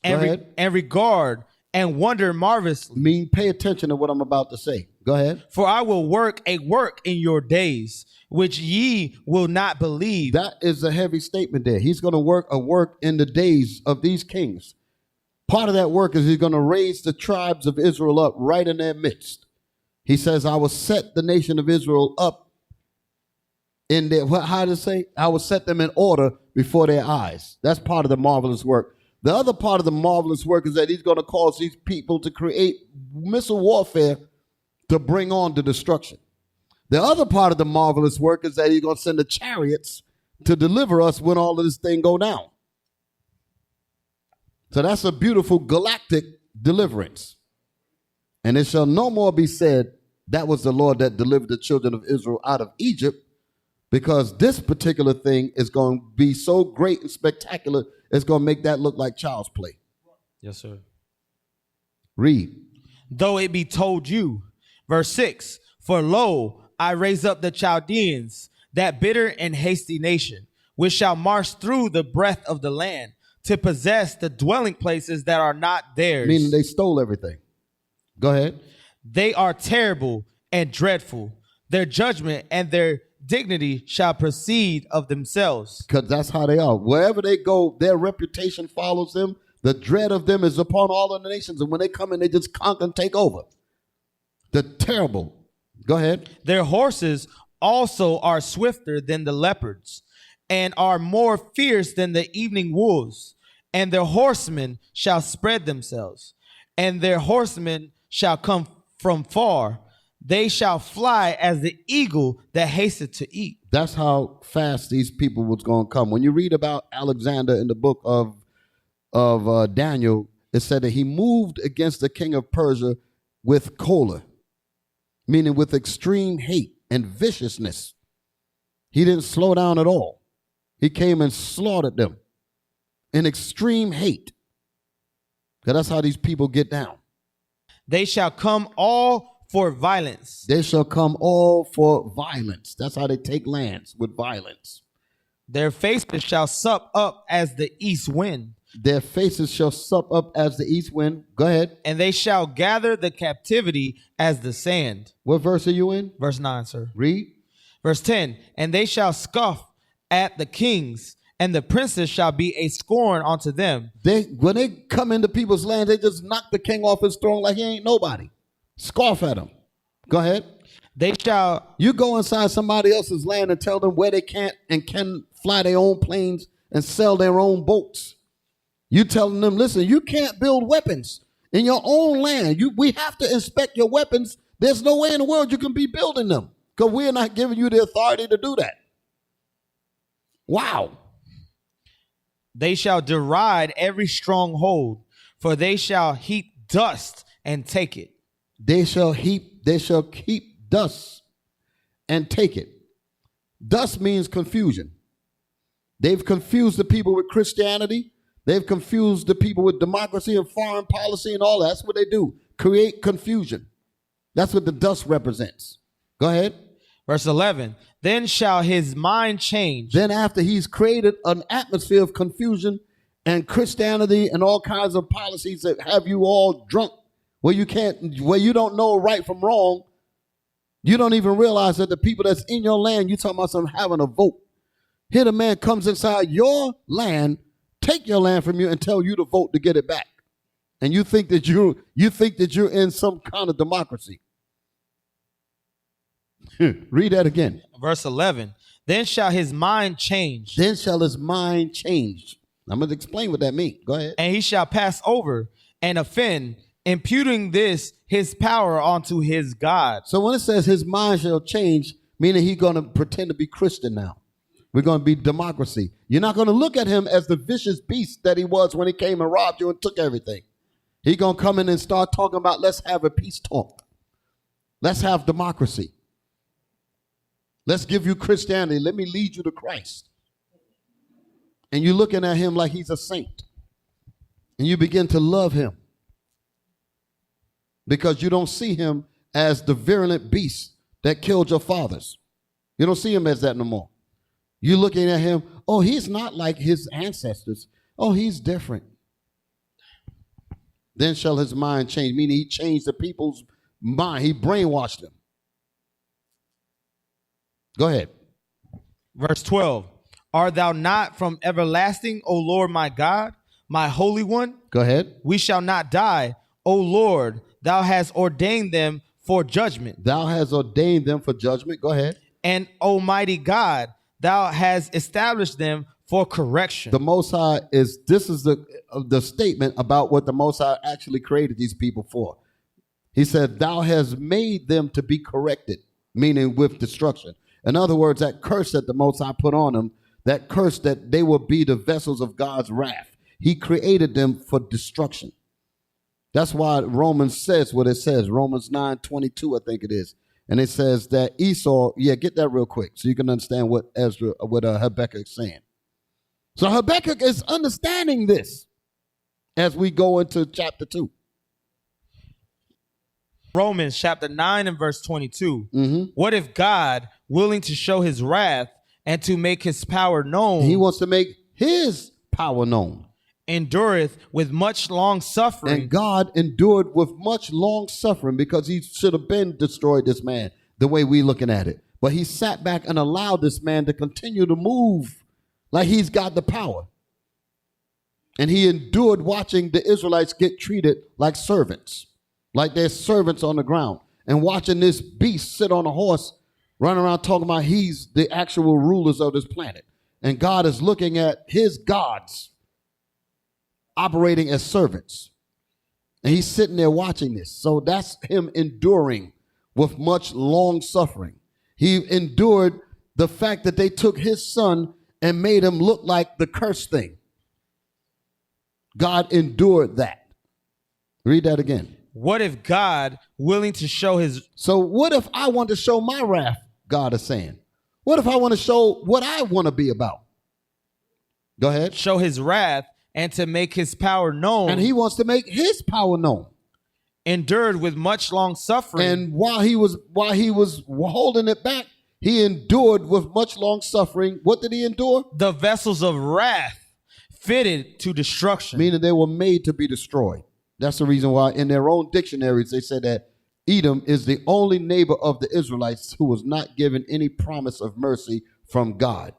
And regard and wonder marvelously. Pay attention to what I'm about to say. Go ahead. For I will work a work in your days, which ye will not believe. That is a heavy statement there. He's going to work a work in the days of these kings. Part of that work is he's going to raise the tribes of Israel up right in their midst. He says, I will set the nation of Israel up in their, how to say? I will set them in order before their eyes. That's part of the marvelous work. The other part of the marvelous work is that he's going to cause these people to create missile warfare to bring on the destruction. The other part of the marvelous work is that he's going to send the chariots to deliver us when all of this thing go down. So that's a beautiful galactic deliverance. And it shall no more be said, that was the Lord that delivered the children of Israel out of Egypt, because this particular thing is going to be so great and spectacular, it's going to make that look like child's play. Yes, sir. Read. Though it be told you, verse 6, for lo, I raise up the Chaldeans, that bitter and hasty nation, which shall march through the breadth of the land, to possess the dwelling places that are not theirs. Meaning they stole everything. Go ahead. They are terrible and dreadful. Their judgment and their dignity shall proceed of themselves. Because that's how they are. Wherever they go, their reputation follows them. The dread of them is upon all of the nations. And when they come in, they just conquer and take over. The terrible. Go ahead. Their horses also are swifter than the leopards, and are more fierce than the evening wolves. And their horsemen shall spread themselves, and their horsemen shall come from far. They shall fly as the eagle that hasteth to eat. That's how fast these people was going to come. When you read about Alexander in the book of of Daniel, it said that he moved against the king of Persia with choler, meaning with extreme hate and viciousness. He didn't slow down at all. He came and slaughtered them in extreme hate. Because that's how these people get down. They shall come all for violence. They shall come all for violence. That's how they take lands, with violence. Their faces shall sup up as the east wind. Their faces shall sup up as the east wind. Go ahead. And they shall gather the captivity as the sand. What verse are you in? Verse 9, sir. Read. Verse 10. And they shall scoff at the kings, and the princes shall be a scorn unto them. When they come into people's land, they just knock the king off his throne like he ain't nobody. Scoff at him. Go ahead. They shall. You go inside somebody else's land and tell them where they can't and can fly their own planes and sell their own boats. You telling them, listen, you can't build weapons in your own land. We have to inspect your weapons. There's no way in the world you can be building them because we're not giving you the authority to do that. Wow. They shall deride every stronghold, for they shall heap dust and take it. They shall keep dust and take it. Dust means confusion. They've confused the people with Christianity. They've confused the people with democracy and foreign policy and all that. That's what they do. Create confusion. That's what the dust represents. Go ahead. Verse 11. Then shall his mind change. Then after he's created an atmosphere of confusion and Christianity and all kinds of policies that have you all drunk, where you don't know right from wrong, you don't even realize that the people that's in your land, you talking about some having a vote. Here the man comes inside your land, take your land from you and tell you to vote to get it back. And you think that you're in some kind of democracy. Read that again. Verse 11. Then shall his mind change. Then shall his mind change. I'm going to explain what that means. Go ahead. And he shall pass over and offend, imputing this his power onto his God. So when it says his mind shall change, meaning he's going to pretend to be Christian now. We're going to be democracy. You're not going to look at him as the vicious beast that he was when he came and robbed you and took everything. He's going to come in and start talking about, let's have a peace talk. Let's have democracy. Let's give you Christianity. Let me lead you to Christ. And you're looking at him like he's a saint. And you begin to love him. Because you don't see him as the virulent beast that killed your fathers. You don't see him as that no more. You're looking at him, oh, he's not like his ancestors. Oh, he's different. Then shall his mind change, meaning he changed the people's mind. He brainwashed them. Go ahead. Verse 12. Art thou not from everlasting, O Lord my God, my Holy One? Go ahead. We shall not die, O Lord. Thou hast ordained them for judgment. Thou hast ordained them for judgment. Go ahead. And Almighty God, thou hast established them for correction. The Most High this is the statement about what the Most High actually created these people for. He said, thou hast made them to be corrected, meaning with destruction. In other words, that curse that the Most High put on them, that curse that they will be the vessels of God's wrath. He created them for destruction. That's why Romans says what it says. Romans 9:22, I think it is. And it says that Esau, get that real quick so you can understand what Habakkuk is saying. So Habakkuk is understanding this as we go into chapter 2. Romans chapter 9 and verse 22. Mm-hmm. What if God, willing to show his wrath and to make his power known, he wants to make his power known, endureth with much long suffering. And God endured with much long suffering because he should have been destroyed, this man, the way we looking at it. But he sat back and allowed this man to continue to move like he's got the power. And he endured watching the Israelites get treated like servants, like they're servants on the ground, and watching this beast sit on a horse, run around talking about he's the actual rulers of this planet. And God is looking at his gods operating as servants. And he's sitting there watching this. So that's him enduring with much long suffering. He endured the fact that they took his son and made him look like the cursed thing. God endured that. Read that again. What if God, willing to show his... So what if I want to show my wrath, God is saying? What if I want to show what I want to be about? Go ahead. Show his wrath and to make his power known. And he wants to make his power known. Endured with much long suffering. And while he was holding it back, he endured with much long suffering. What did he endure? The vessels of wrath fitted to destruction. Meaning they were made to be destroyed. That's the reason why in their own dictionaries they said that Edom is the only neighbor of the Israelites who was not given any promise of mercy from God.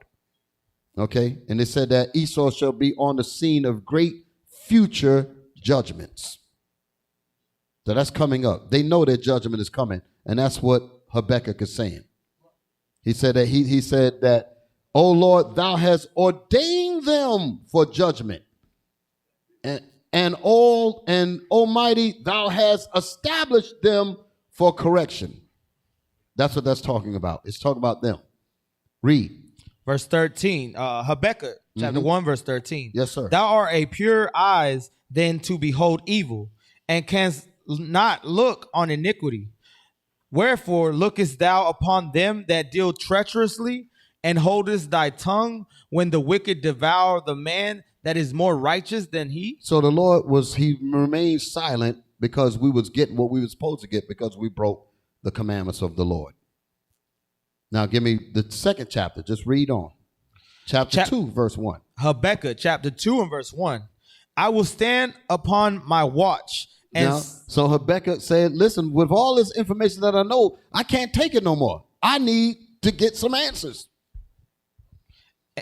Okay? And they said that Esau shall be on the scene of great future judgments. So that's coming up. They know that judgment is coming. And that's what Habakkuk is saying. He said that he said that, O Lord, thou hast ordained them for judgment. And Almighty, thou hast established them for correction. That's what that's talking about. It's talking about them. Read. Verse 13, Habakkuk, chapter 1, verse 13. Yes, sir. Thou art a pure eyes then to behold evil, and canst not look on iniquity. Wherefore lookest thou upon them that deal treacherously, and holdest thy tongue when the wicked devour the man that is more righteous than he? So the Lord he remained silent because we was getting what we were supposed to get because we broke the commandments of the Lord. Now give me the second chapter. Just read on. Chapter 2, verse 1. Habakkuk, chapter 2 and verse 1. I will stand upon my watch. And now, so Habakkuk said, listen, with all this information that I know, I can't take it no more. I need to get some answers.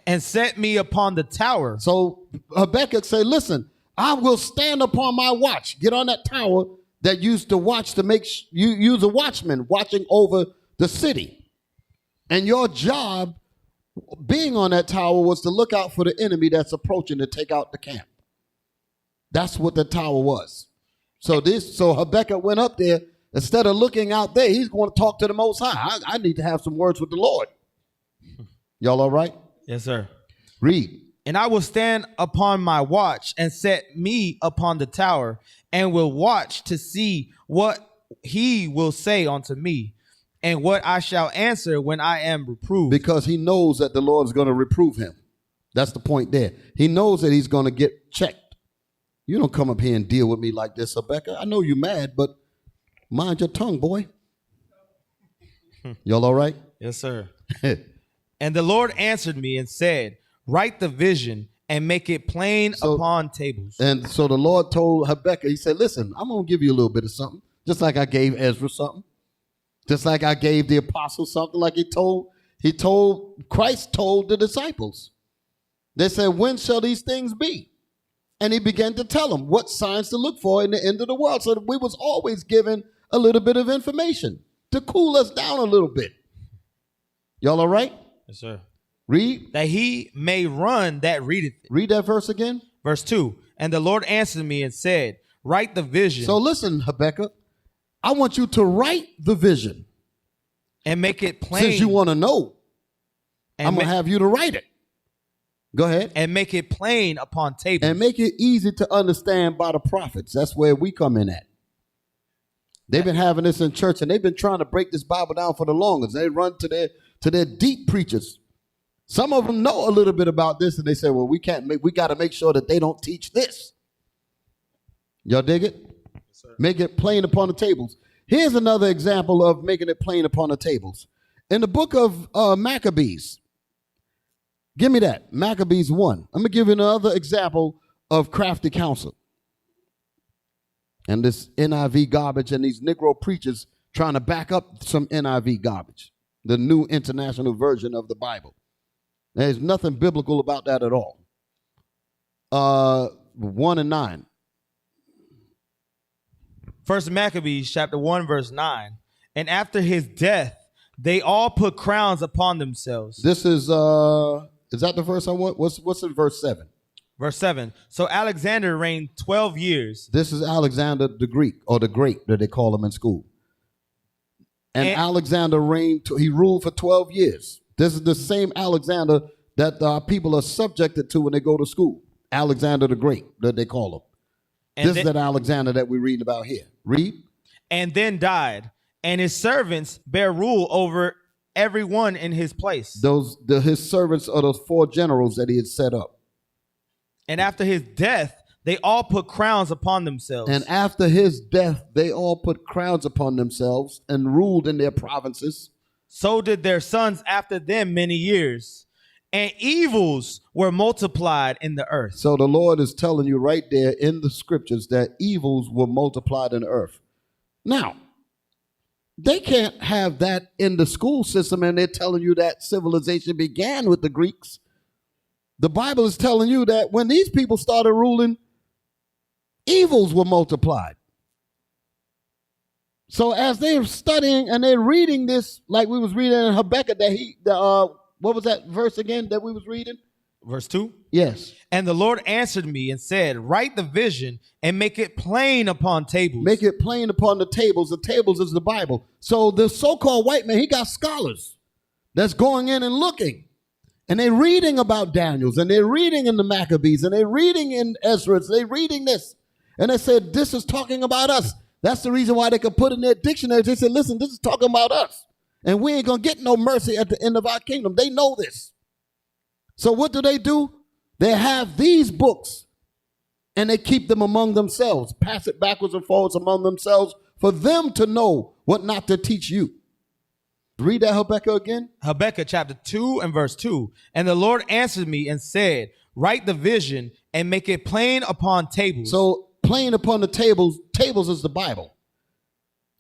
And set me upon the tower. So Habakkuk said, listen, I will stand upon my watch. Get on that tower that used to watch to make you use a watchman watching over the city. And your job being on that tower was to look out for the enemy that's approaching to take out the camp. That's what the tower was. So Habakkuk went up there. Instead of looking out there, he's going to talk to the Most High. I need to have some words with the Lord. Y'all all right? Yes, sir. Read. And I will stand upon my watch and set me upon the tower and will watch to see what he will say unto me and what I shall answer when I am reproved. Because he knows that the Lord is going to reprove him. That's the point there. He knows that he's going to get checked. You don't come up here and deal with me like this, Habakkuk. I know you're mad, but mind your tongue, boy. Y'all all right? Yes, sir. And the Lord answered me and said, write the vision and make it plain upon tables. And so the Lord told Habakkuk, he said, listen, I'm going to give you a little bit of something, just like I gave Ezra something, just like I gave the apostles something, like Christ told the disciples. They said, when shall these things be? And he began to tell them what signs to look for in the end of the world. So that we was always given a little bit of information to cool us down a little bit. Y'all all right? Yes, sir. Read. That he may run that readeth it. Read that verse again. Verse 2. And the Lord answered me and said, write the vision. So listen, Habakkuk, I want you to write the vision. And make it plain. Since you want to know, I'm going to have you to write it. Go ahead. And make it plain upon tables. And make it easy to understand by the prophets. That's where we come in at. They've been having this in church, and they've been trying to break this Bible down for the longest. They run to their deep preachers. Some of them know a little bit about this, and they say, well, we got to make sure that they don't teach this. Y'all dig it? Yes, make it plain upon the tables. Here's another example of making it plain upon the tables. In the book of Maccabees, give me that. Maccabees 1. I'm going to give you another example of crafty counsel. And this NIV garbage and these Negro preachers trying to back up some NIV garbage, the New International Version of the Bible. There's nothing biblical about that at all. 1 and 9. First Maccabees chapter 1 verse 9. And after his death, they all put crowns upon themselves. This is that the verse I want? What's in verse 7? Verse 7. So Alexander reigned 12 years. This is Alexander the Greek, or the Great that they call him in school. And Alexander he ruled for 12 years. This is the same Alexander that people are subjected to when they go to school. Alexander the Great, that they call him. And This is that Alexander that we read about here. Read. And then died, and his servants bear rule over everyone in his place. His servants are those 4 generals that he had set up. And after his death, they all put crowns upon themselves. And after his death, they all put crowns upon themselves and ruled in their provinces. So did their sons after them many years. And evils were multiplied in the earth. So the Lord is telling you right there in the scriptures that evils were multiplied in the earth. Now, they can't have that in the school system, and they're telling you that civilization began with the Greeks. The Bible is telling you that when these people started ruling, evils were multiplied. So as they're studying and they're reading this, like we was reading in Habakkuk, what was that verse again that we was reading? Verse 2. Yes. And the Lord answered me and said, write the vision and make it plain upon tables. Make it plain upon the tables. The tables is the Bible. So the so-called white man, he got scholars that's going in and looking. And they're reading about Daniels, and they're reading in the Maccabees, and they're reading in Ezra, they're reading this. And they said, this is talking about us. That's the reason why they could put in their dictionaries. They said, listen, this is talking about us. And we ain't going to get no mercy at the end of our kingdom. They know this. So what do? They have these books, and they keep them among themselves, pass it backwards and forwards among themselves for them to know what not to teach you. Read that Habakkuk again. Habakkuk chapter 2 and verse 2. And the Lord answered me and said, write the vision and make it plain upon tables. So plain upon the tables is the Bible.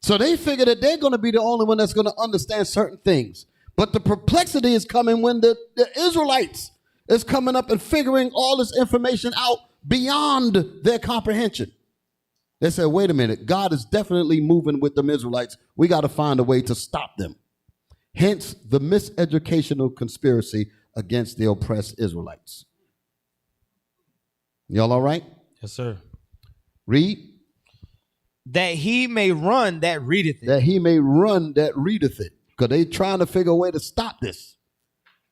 So they figure that they're going to be the only one that's going to understand certain things. But the perplexity is coming when the Israelites is coming up and figuring all this information out beyond their comprehension. They said, wait a minute, God is definitely moving with them Israelites. We got to find a way to stop them. Hence the miseducational conspiracy against the oppressed Israelites. Y'all all right? Yes, sir. Read. That he may run that readeth it. That he may run that readeth it. Because they trying to figure a way to stop this.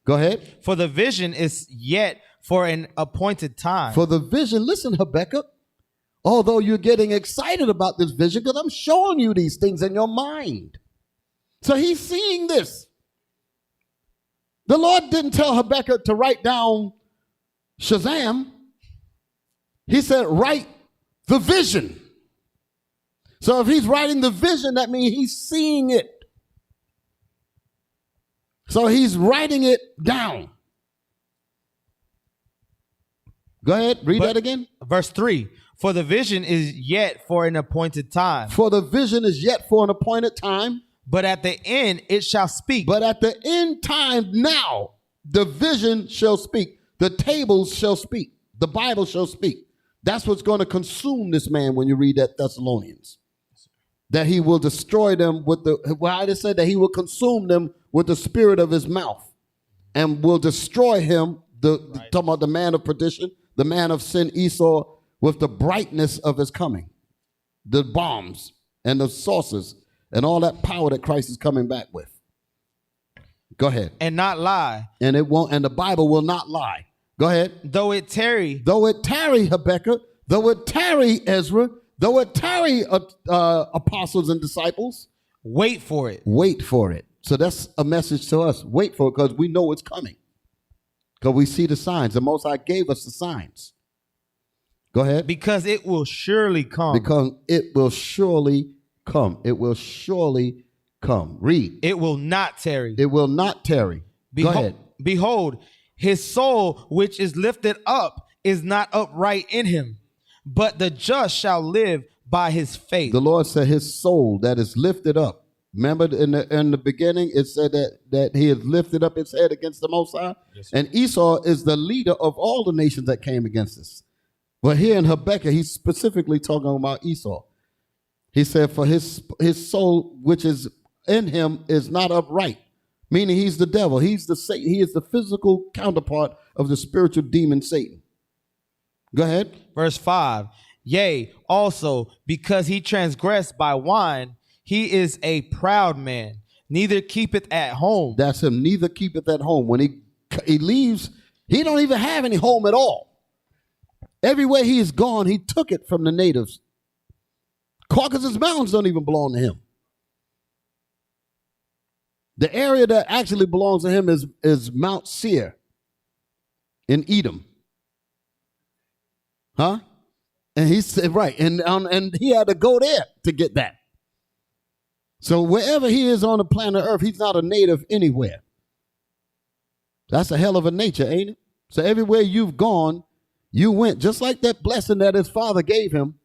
Go ahead. For the vision is yet for an appointed time. For the vision, listen, Habakkuk, although you're getting excited about this vision, because I'm showing you these things in your mind. So he's seeing this. The Lord didn't tell Habakkuk to write down Shazam. He said, write the vision. So if he's writing the vision, that means he's seeing it. So he's writing it down. Go ahead, read that again. Verse 3. For the vision is yet for an appointed time. For the vision is yet for an appointed time. But at the end it shall speak. But at the end time now, the vision shall speak. The tables shall speak. The Bible shall speak. That's what's going to consume this man when you read that Thessalonians. That he will destroy them with I just said that he will consume them with the spirit of his mouth and will destroy him, talking about the man of perdition, the man of sin, Esau, with the brightness of his coming, the bombs and the saucers and all that power that Christ is coming back with. Go ahead. And not lie. And it won't, and the Bible will not lie. Go ahead. Though it tarry. Though it tarry, Habakkuk. Though it tarry, Ezra. Though it tarry, apostles and disciples. Wait for it. Wait for it. So that's a message to us. Wait for it because we know it's coming. Because we see the signs. The Most High gave us the signs. Go ahead. Because it will surely come. Because it will surely come. It will surely come. Read. It will not tarry. It will not tarry. Go ahead. Behold, his soul which is lifted up is not upright in him, but the just shall live by his faith. The Lord said his soul that is lifted up. Remember in the beginning, it said that he has lifted up his head against the Most High. Yes, and Esau is the leader of all the nations that came against us. But here in Habakkuk, he's specifically talking about Esau. He said, for his soul which is in him is not upright, meaning he's the devil. He's the Satan. He is the physical counterpart of the spiritual demon Satan. Go ahead. Verse 5. Yea, also, because he transgressed by wine, he is a proud man, neither keepeth at home. That's him, neither keepeth at home. When he leaves, he don't even have any home at all. Everywhere he is gone, he took it from the natives. Caucasus Mountains don't even belong to him. The area that actually belongs to him is Mount Seir in Edom. Huh? And he said, right, and he had to go there to get that. So wherever he is on the planet Earth, he's not a native anywhere. That's a hell of a nature, ain't it? So everywhere you've gone, you went, just like that blessing that his father gave him.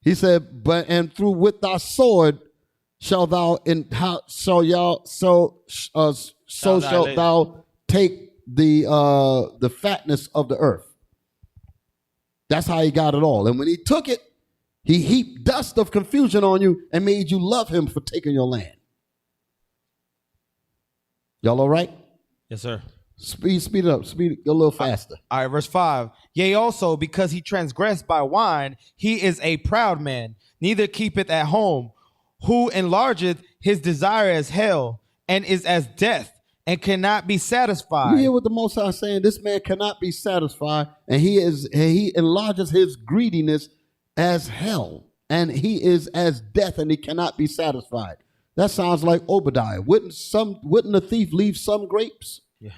He said, and through with thy sword shalt thou take the fatness of the earth. That's how he got it all. And when he took it, he heaped dust of confusion on you and made you love him for taking your land. Y'all all right? Yes, sir. Speed it up. Speed it a little faster. All right, verse 5. Yea, also, because he transgressed by wine, he is a proud man, neither keepeth at home, who enlargeth his desire as hell, and is as death, and cannot be satisfied. You hear what the Most High is saying? This man cannot be satisfied, and he enlarges his greediness as hell, and he is as death, and he cannot be satisfied. That sounds like Obadiah. Wouldn't a thief leave some grapes? Yeah.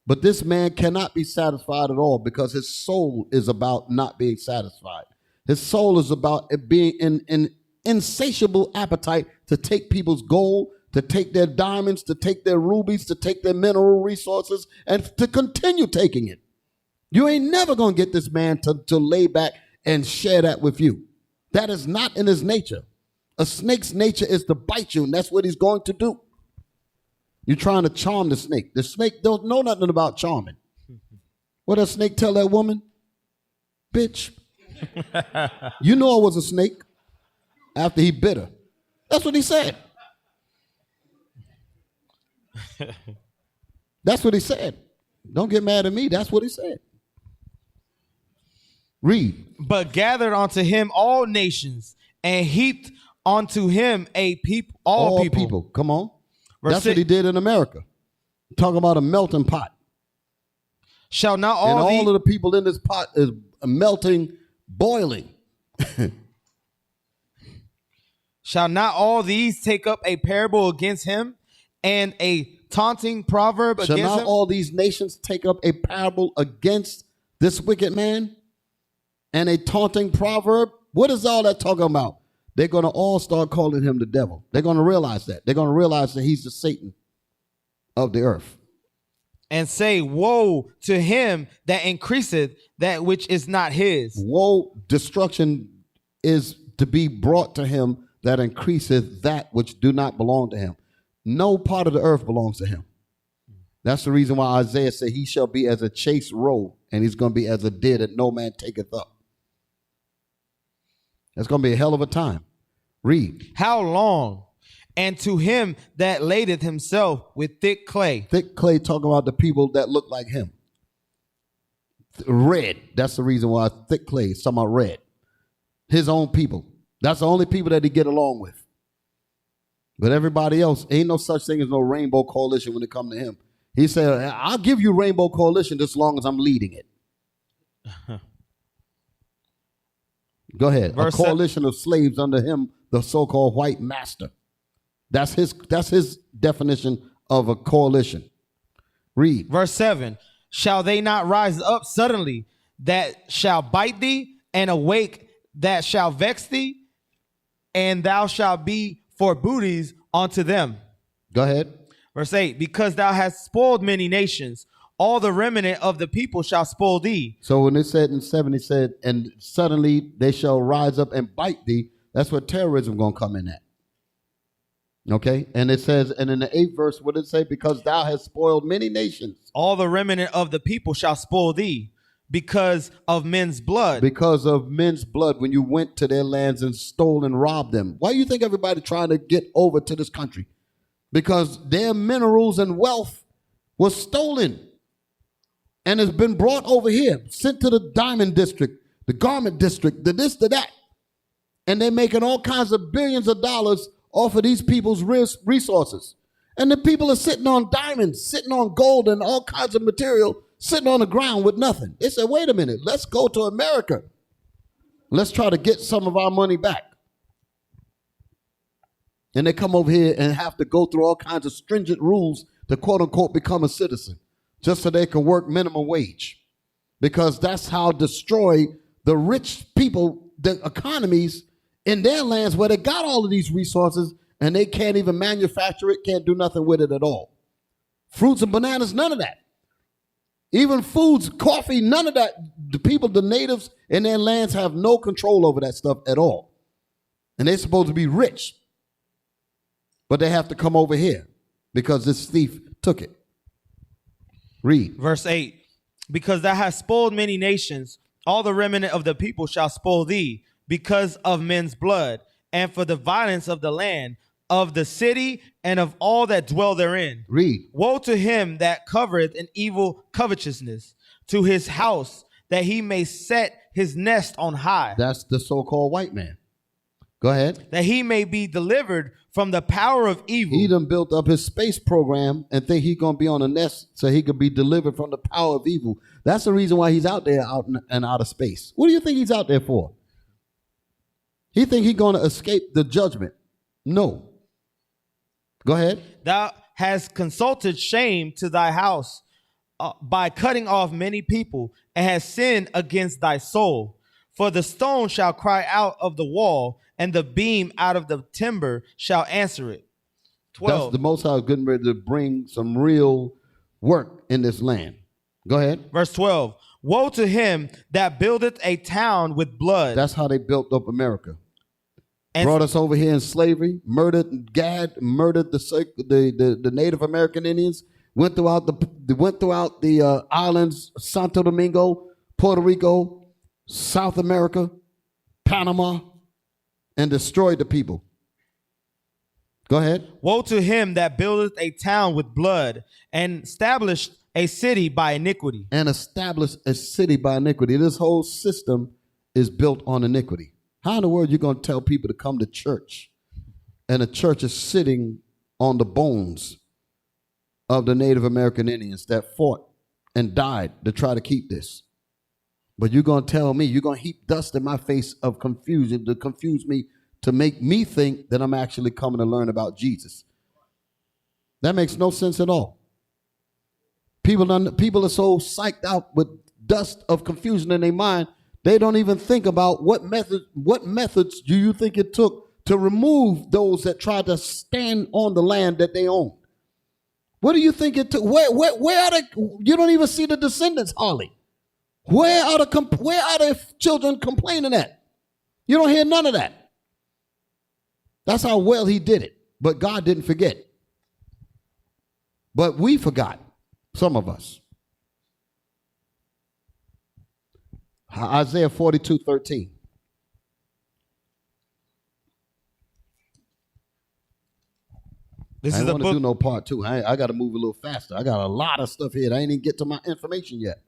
But this man cannot be satisfied at all because his soul is about not being satisfied. His soul is about it being an insatiable appetite to take people's gold, to take their diamonds, to take their rubies, to take their mineral resources, and to continue taking it. You ain't never going to get this man to lay back and share that with you. That is not in his nature. A snake's nature is to bite you, and that's what he's going to do. You're trying to charm the snake. The snake don't know nothing about charming. What does snake tell that woman? Bitch. You know I was a snake after he bit her. That's what he said. That's what he said. Don't get mad at me. That's what he said. Read. But gathered unto him all nations, and heaped unto him a people, all people. Come on. Verse That's 6. what he did in America. Talking about a melting pot. Shall not all of the people in this pot is melting, boiling. Shall not all these take up a parable against him, and a taunting proverb against him? Shall not all these nations take up a parable against this wicked man, and a taunting proverb? What is all that talking about? They're going to all start calling him the devil. They're going to realize that. They're going to realize that he's the Satan of the earth. And say, woe to him that increaseth that which is not his. Woe, destruction is to be brought to him that increaseth that which do not belong to him. No part of the earth belongs to him. That's the reason why Isaiah said he shall be as a chased roe, and he's going to be as a deer that no man taketh up. That's going to be a hell of a time. Read. How long? And to him that ladeth himself with thick clay. Thick clay, talking about the people that look like him. Red. That's the reason why thick clay is talking about red. His own people. That's the only people that he get along with. But everybody else, ain't no such thing as no rainbow coalition when it comes to him. He said, I'll give you rainbow coalition as long as I'm leading it. Go ahead. Verse a coalition of slaves under him, the so-called white master. That's his definition of a coalition. Read. Verse 7. Shall they not rise up suddenly that shall bite thee, and awake that shall vex thee, and thou shalt be for booties unto them? Go ahead. Verse 8. Because thou hast spoiled many nations, all the remnant of the people shall spoil thee. So when it said in 7, it said, and suddenly they shall rise up and bite thee. That's what terrorism going to come in at. Okay. And it says, and in the 8th verse, what did it say? Because thou hast spoiled many nations. All the remnant of the people shall spoil thee because of men's blood. Because of men's blood, when you went to their lands and stole and robbed them. Why do you think everybody trying to get over to this country? Because their minerals and wealth was stolen. And has been brought over here, sent to the diamond district, the garment district, the this, the that. And they're making all kinds of billions of dollars off of these people's resources. And the people are sitting on diamonds, sitting on gold and all kinds of material sitting on the ground with nothing. They said, wait a minute, let's go to America. Let's try to get some of our money back. And they come over here and have to go through all kinds of stringent rules to quote unquote become a citizen, just so they can work minimum wage. Because that's how destroy the rich people, the economies in their lands where they got all of these resources and they can't even manufacture it, can't do nothing with it at all. Fruits and bananas, none of that. Even foods, coffee, none of that. The people, the natives in their lands have no control over that stuff at all. And they're supposed to be rich. But they have to come over here because this thief took it. Read. Verse 8. Because thou hast spoiled many nations, all the remnant of the people shall spoil thee, because of men's blood, and for the violence of the land, of the city, and of all that dwell therein. Read. Woe to him that covereth an evil covetousness, to his house, that he may set his nest on high. That's the so-called white man. Go ahead. That he may be delivered from the power of evil. He done built up his space program and think he's going to be on a nest so he could be delivered from the power of evil. That's the reason why he's out there out and out of space. What do you think he's out there for? He think he's going to escape the judgment. No. Go ahead. Thou hast consulted shame to thy house by cutting off many people, and hast sinned against thy soul. For the stone shall cry out of the wall, and the beam out of the timber shall answer it. 12. That's the Most High is getting ready to bring some real work in this land. Go ahead. Verse 12. Woe to him that buildeth a town with blood. That's how they built up America. And brought us over here in slavery, murdered Gad, murdered the Native American Indians, went throughout the islands, Santo Domingo, Puerto Rico, South America, Panama, and destroyed the people. Go ahead. Woe to him that buildeth a town with blood, and established a city by iniquity. And established a city by iniquity. This whole system is built on iniquity. How in the world are you going to tell people to come to church, and the church is sitting on the bones of the Native American Indians that fought and died to try to keep this? But you're going to tell me, you're going to heap dust in my face of confusion to confuse me, to make me think that I'm actually coming to learn about Jesus. That makes no sense at all. People are so psyched out with dust of confusion in their mind, they don't even think about what methods do you think it took to remove those that tried to stand on the land that they own. What do you think it took? Where are the? You don't even see the descendants, hardly. Where are the children complaining at? You don't hear none of that. That's how well he did it. But God didn't forget. But we forgot, some of us. Isaiah 42:13. This I is don't a want to book. do no part two. I got to move a little faster. I got a lot of stuff here that I ain't even get to my information yet.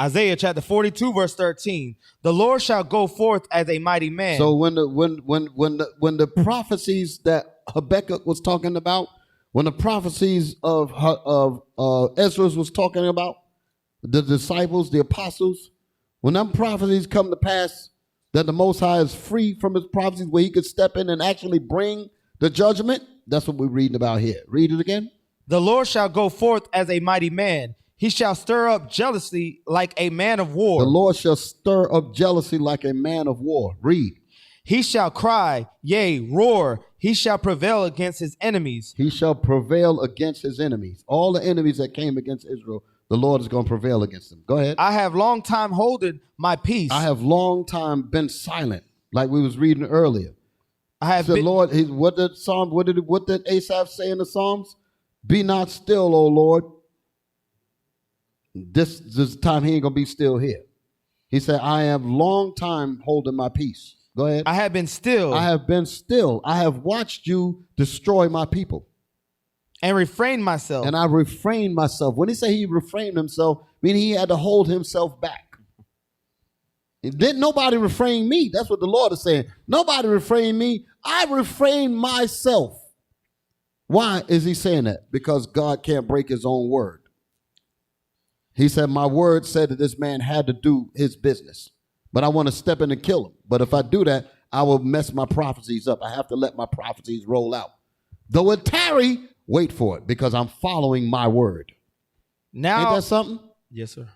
Isaiah chapter 42, verse 13. The Lord shall go forth as a mighty man. So when the prophecies that Habakkuk was talking about, when the prophecies of Ezra was talking about, the disciples, the apostles, when them prophecies come to pass, that the Most High is free from his prophecies, where he could step in and actually bring the judgment, that's what we're reading about here. Read it again. The Lord shall go forth as a mighty man. He shall stir up jealousy like a man of war. The Lord shall stir up jealousy like a man of war. Read. He shall cry, yea, roar. He shall prevail against his enemies. He shall prevail against his enemies. All the enemies that came against Israel, the Lord is going to prevail against them. Go ahead. I have long time holden my peace. I have long time been silent, like we was reading earlier. I have The been, Lord, what did Asaph say in the Psalms? Be not still, O Lord. This time he ain't gonna be still here. He said, I have long time holding my peace. Go ahead. I have been still. I have been still. I have watched you destroy my people. And refrained myself. And I refrained myself. When he said he refrained himself, meaning he had to hold himself back. Didn't nobody refrain me. That's what the Lord is saying. Nobody refrained me. I refrained myself. Why is he saying that? Because God can't break his own word. He said, my word said that this man had to do his business, but I want to step in and kill him. But if I do that, I will mess my prophecies up. I have to let my prophecies roll out. Though it tarry, wait for it, because I'm following my word. Now, ain't that something? Yes, sir.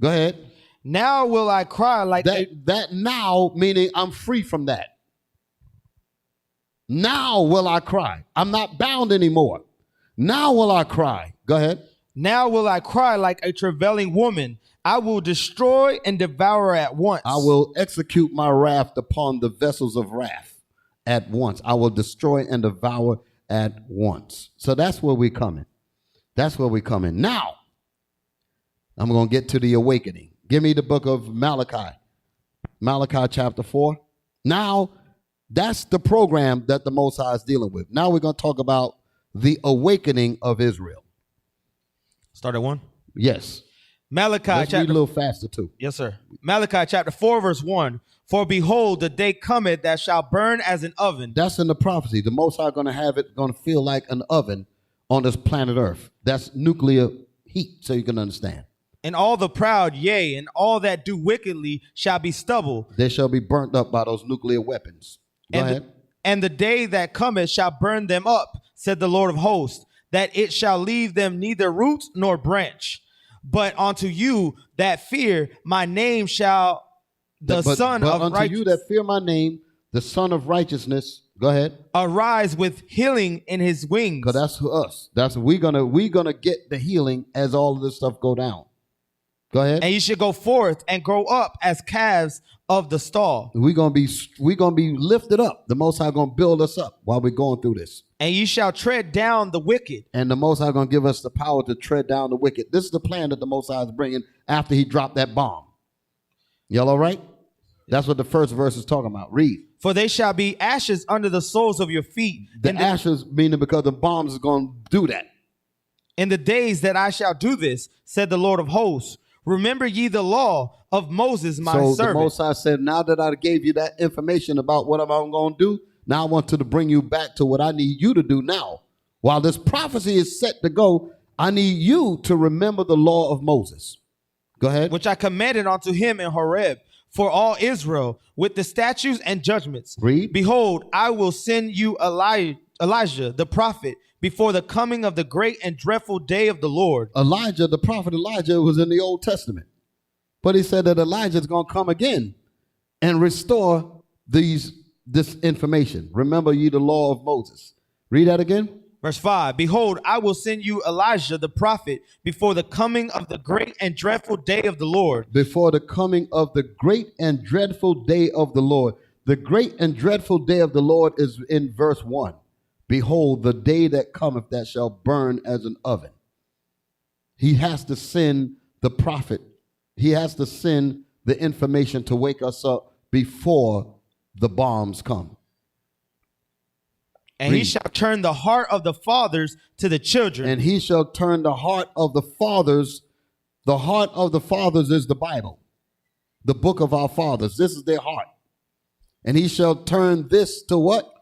Go ahead. Now will I cry like that now, meaning I'm free from that. Now will I cry. I'm not bound anymore. Now will I cry. Go ahead. Now will I cry like a travailing woman. I will destroy and devour at once. I will execute my wrath upon the vessels of wrath at once. I will destroy and devour at once. So that's where we're coming. That's where we're coming. Now, I'm going to get to the awakening. Give me the book of Malachi. Malachi chapter 4. Now, that's the program that the Most High is dealing with. Now we're going to talk about the awakening of Israel. Start at 1? Yes. Malachi Let's chapter read a little faster too. Yes, sir. Malachi chapter 4, verse 1. For behold, the day cometh that shall burn as an oven. That's in the prophecy. The Most High going to have it, going to feel like an oven on this planet Earth. That's nuclear heat, so you can understand. And all the proud, yea, and all that do wickedly shall be stubble. They shall be burnt up by those nuclear weapons. Go ahead. And the day that cometh shall burn them up, said the Lord of hosts, that it shall leave them neither root nor branch. But unto you that fear my name shall the Son of unto Righteousness. You that fear my name, the Son of Righteousness, go ahead, arise with healing in his wings. Because that's for us. That's we gonna get the healing as all of this stuff go down. Go ahead. And you should go forth and grow up as calves of the stall. We're gonna be lifted up. The Most High gonna build us up while we're going through this. And you shall tread down the wicked. And the Most High gonna give us the power to tread down the wicked. This is the plan that the Most High is bringing after he dropped that bomb. Y'all all right? That's what the first verse is talking about. Read. For they shall be ashes under the soles of your feet. The ashes meaning because the bombs is gonna do that. In the days that I shall do this, said the Lord of hosts, remember ye the law of Moses, my servant. So the Most High said, now that I gave you that information about what I'm going to do, now I want to bring you back to what I need you to do now. While this prophecy is set to go, I need you to remember the law of Moses. Go ahead. Which I commanded unto him in Horeb for all Israel with the statutes and judgments. Read. Behold, I will send you Elijah the prophet before the coming of the great and dreadful day of the Lord. Elijah, the prophet Elijah, was in the Old Testament. But he said that Elijah is going to come again and restore this information. Remember ye the law of Moses. Read that again. Verse 5, behold, I will send you Elijah the prophet before the coming of the great and dreadful day of the Lord. Before the coming of the great and dreadful day of the Lord. The great and dreadful day of the Lord is in verse 1. Behold, the day that cometh that shall burn as an oven. He has to send the prophet. He has to send the information to wake us up before the bombs come. And Read. he shall turn the heart of the fathers to the children. And he shall turn the heart of the fathers. The heart of the fathers is the Bible, the book of our fathers. This is their heart. And he shall turn this to what?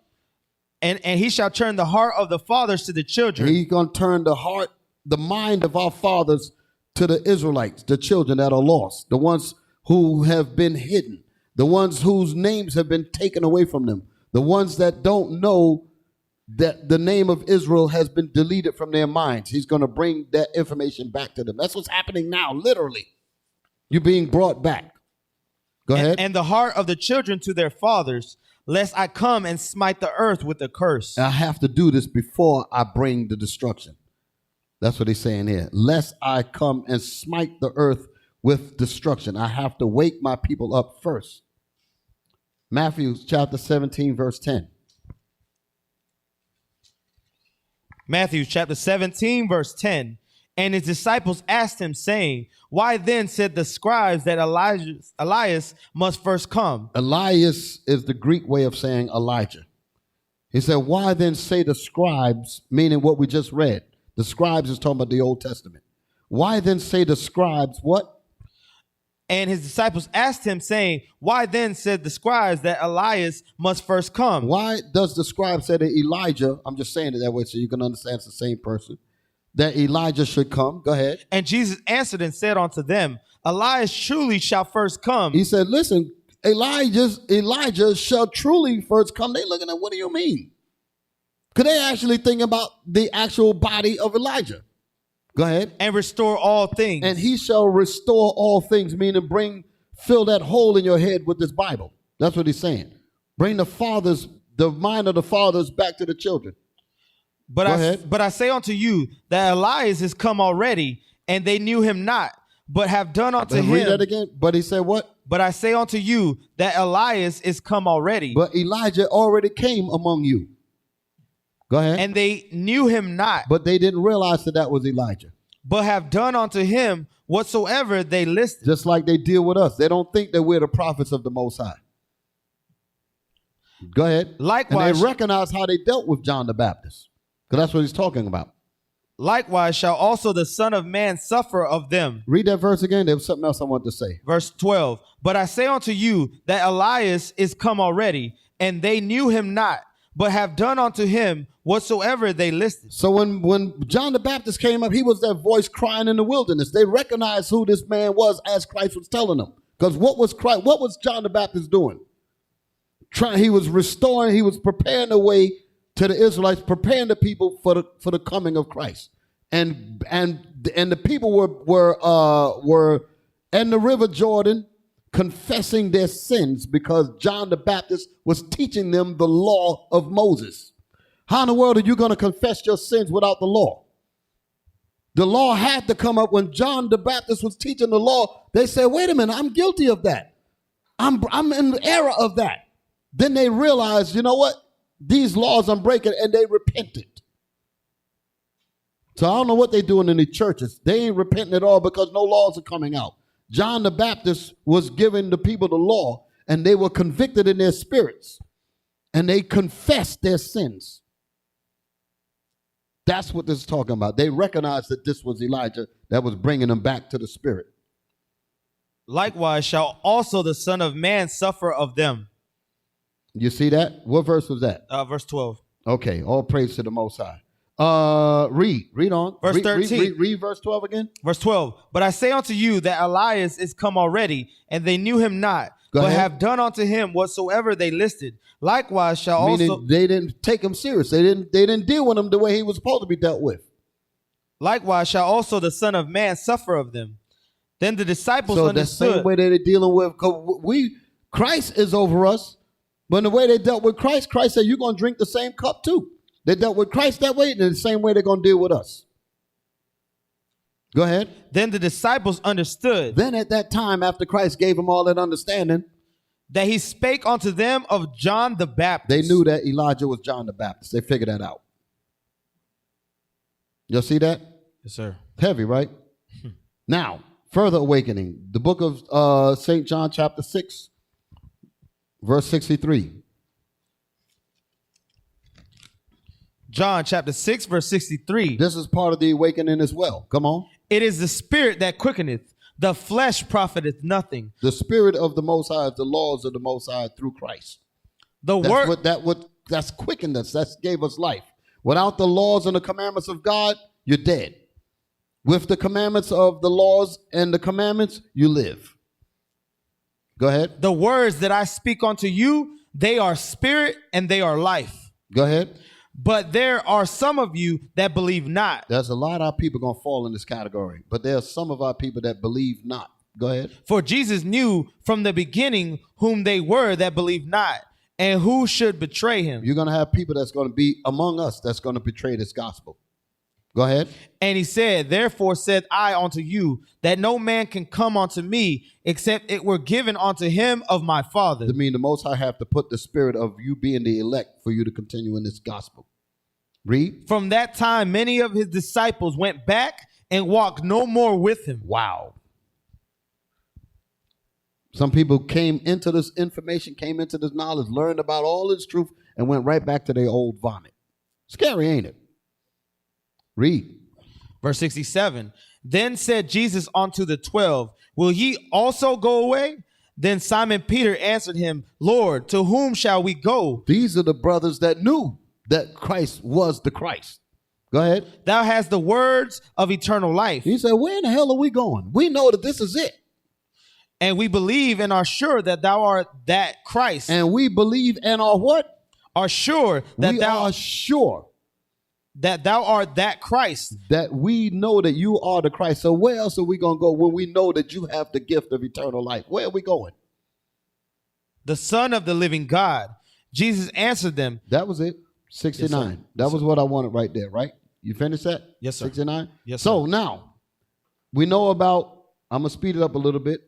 And he shall turn the heart of the fathers to the children. He's going to turn the mind of our fathers to the Israelites, the children that are lost, the ones who have been hidden, the ones whose names have been taken away from them, the ones that don't know that the name of Israel has been deleted from their minds. He's going to bring that information back to them. That's what's happening now, literally. You're being brought back. Go ahead. And the heart of the children to their fathers, lest I come and smite the earth with a curse. I have to do this before I bring the destruction. That's what he's saying here. Lest I come and smite the earth with destruction. I have to wake my people up first. Matthew chapter 17, verse 10. Matthew chapter 17, verse 10. And his disciples asked him, saying, why then said the scribes that Elias must first come? Elias is the Greek way of saying Elijah. He said, why then say the scribes, meaning what we just read. The scribes is talking about the Old Testament. Why then say the scribes what? And his disciples asked him, saying, why then said the scribes that Elias must first come? Why does the scribe say that Elijah, I'm just saying it that way so you can understand it's the same person. that Elijah should come. Go ahead. And Jesus answered and said unto them, Elias truly shall first come. He said, listen, Elijah shall truly first come. They looking at, what do you mean? Could they actually think about the actual body of Elijah? Go ahead. And restore all things. And he shall restore all things, meaning fill that hole in your head with this Bible. That's what he's saying. Bring the mind of the fathers back to the children. But I say unto you that Elias is come already, and they knew him not, but have done unto him. Read that again. But he said what? But I say unto you that Elias is come already. But Elijah already came among you. Go ahead. And they knew him not. But they didn't realize that was Elijah. But have done unto him whatsoever they listed. Just like they deal with us. They don't think that we're the prophets of the Most High. Go ahead. Likewise. And they recognize how they dealt with John the Baptist. Because that's what he's talking about. Likewise shall also the Son of Man suffer of them. Read that verse again. There was something else I want to say. Verse 12. But I say unto you that Elias is come already, and they knew him not, but have done unto him whatsoever they listed. So when John the Baptist came up, he was that voice crying in the wilderness. They recognized who this man was as Christ was telling them. Because what was John the Baptist doing? He was restoring, he was preparing the way to the Israelites, preparing the people for the coming of Christ. And the people were in the river Jordan confessing their sins because John the Baptist was teaching them the law of Moses. How in the world are you going to confess your sins without the law? The law had to come up when John the Baptist was teaching the law. They said, wait a minute, I'm guilty of that. I'm in error of that. Then they realized, you know what? These laws I'm breaking, and they repented. So I don't know what they're doing in the churches. They ain't repenting at all because no laws are coming out. John the Baptist was giving the people the law, and they were convicted in their spirits, and they confessed their sins. That's what this is talking about. They recognized that this was Elijah that was bringing them back to the spirit. Likewise shall also the Son of Man suffer of them. You see that? What verse was that? Verse 12. Okay, all praise to the Most High. Read on. Verse 13. Read verse 12 again. Verse 12. But I say unto you that Elias is come already, and they knew him not, but have done unto him whatsoever they listed. Likewise shall also. They didn't take him serious. They didn't deal with him the way he was supposed to be dealt with. Likewise shall also the Son of Man suffer of them. Then the disciples understood. The same way they're dealing with, Christ is over us. But the way they dealt with Christ, Christ said, you're going to drink the same cup too. They dealt with Christ that way, and the same way they're going to deal with us. Go ahead. Then the disciples understood. Then at that time, after Christ gave them all that understanding, that he spake unto them of John the Baptist. They knew that Elijah was John the Baptist. They figured that out. You'll see that? Yes, sir. Heavy, right? Now, further awakening. The book of St. John chapter 6. Verse 63. John chapter 6, verse 63. This is part of the awakening as well. Come on. It is the spirit that quickeneth, the flesh profiteth nothing. The spirit of the Most High is the laws of the Most High through Christ. That's quickened us. That's gave us life. Without the laws and the commandments of God, you're dead. With the commandments of the laws and the commandments, you live. Go ahead. The words that I speak unto you, they are spirit and they are life. Go ahead. But there are some of you that believe not. There's a lot of our people going to fall in this category. But there are some of our people that believe not. Go ahead. For Jesus knew from the beginning whom they were that believed not, and who should betray him. You're going to have people that's going to be among us that's going to betray this gospel. Go ahead. And he said, therefore said I unto you, that no man can come unto me, except it were given unto him of my Father. I mean, the Most High have to put the spirit of you being the elect for you to continue in this gospel. Read. From that time, many of his disciples went back and walked no more with him. Wow. Some people came into this information, came into this knowledge, learned about all this truth, and went right back to their old vomit. Scary, ain't it? Read. Verse 67. Then said Jesus unto the 12, will ye also go away? Then Simon Peter answered him, Lord, to whom shall we go? These are the brothers that knew that Christ was the Christ. Go ahead. Thou hast the words of eternal life. He said, where in the hell are we going? We know that this is it. And we believe and are sure that thou art that Christ. And we believe and are what? Are sure that we are sure that thou art that Christ. That we know that you are the Christ. So where else are we going to go when we know that you have the gift of eternal life? Where are we going? The Son of the living God. Jesus answered them. That was it. 69. Yes, that was what I wanted right there, right? You finished that? Yes, sir. 69? Yes, sir. So now, we know about, I'm going to speed it up a little bit.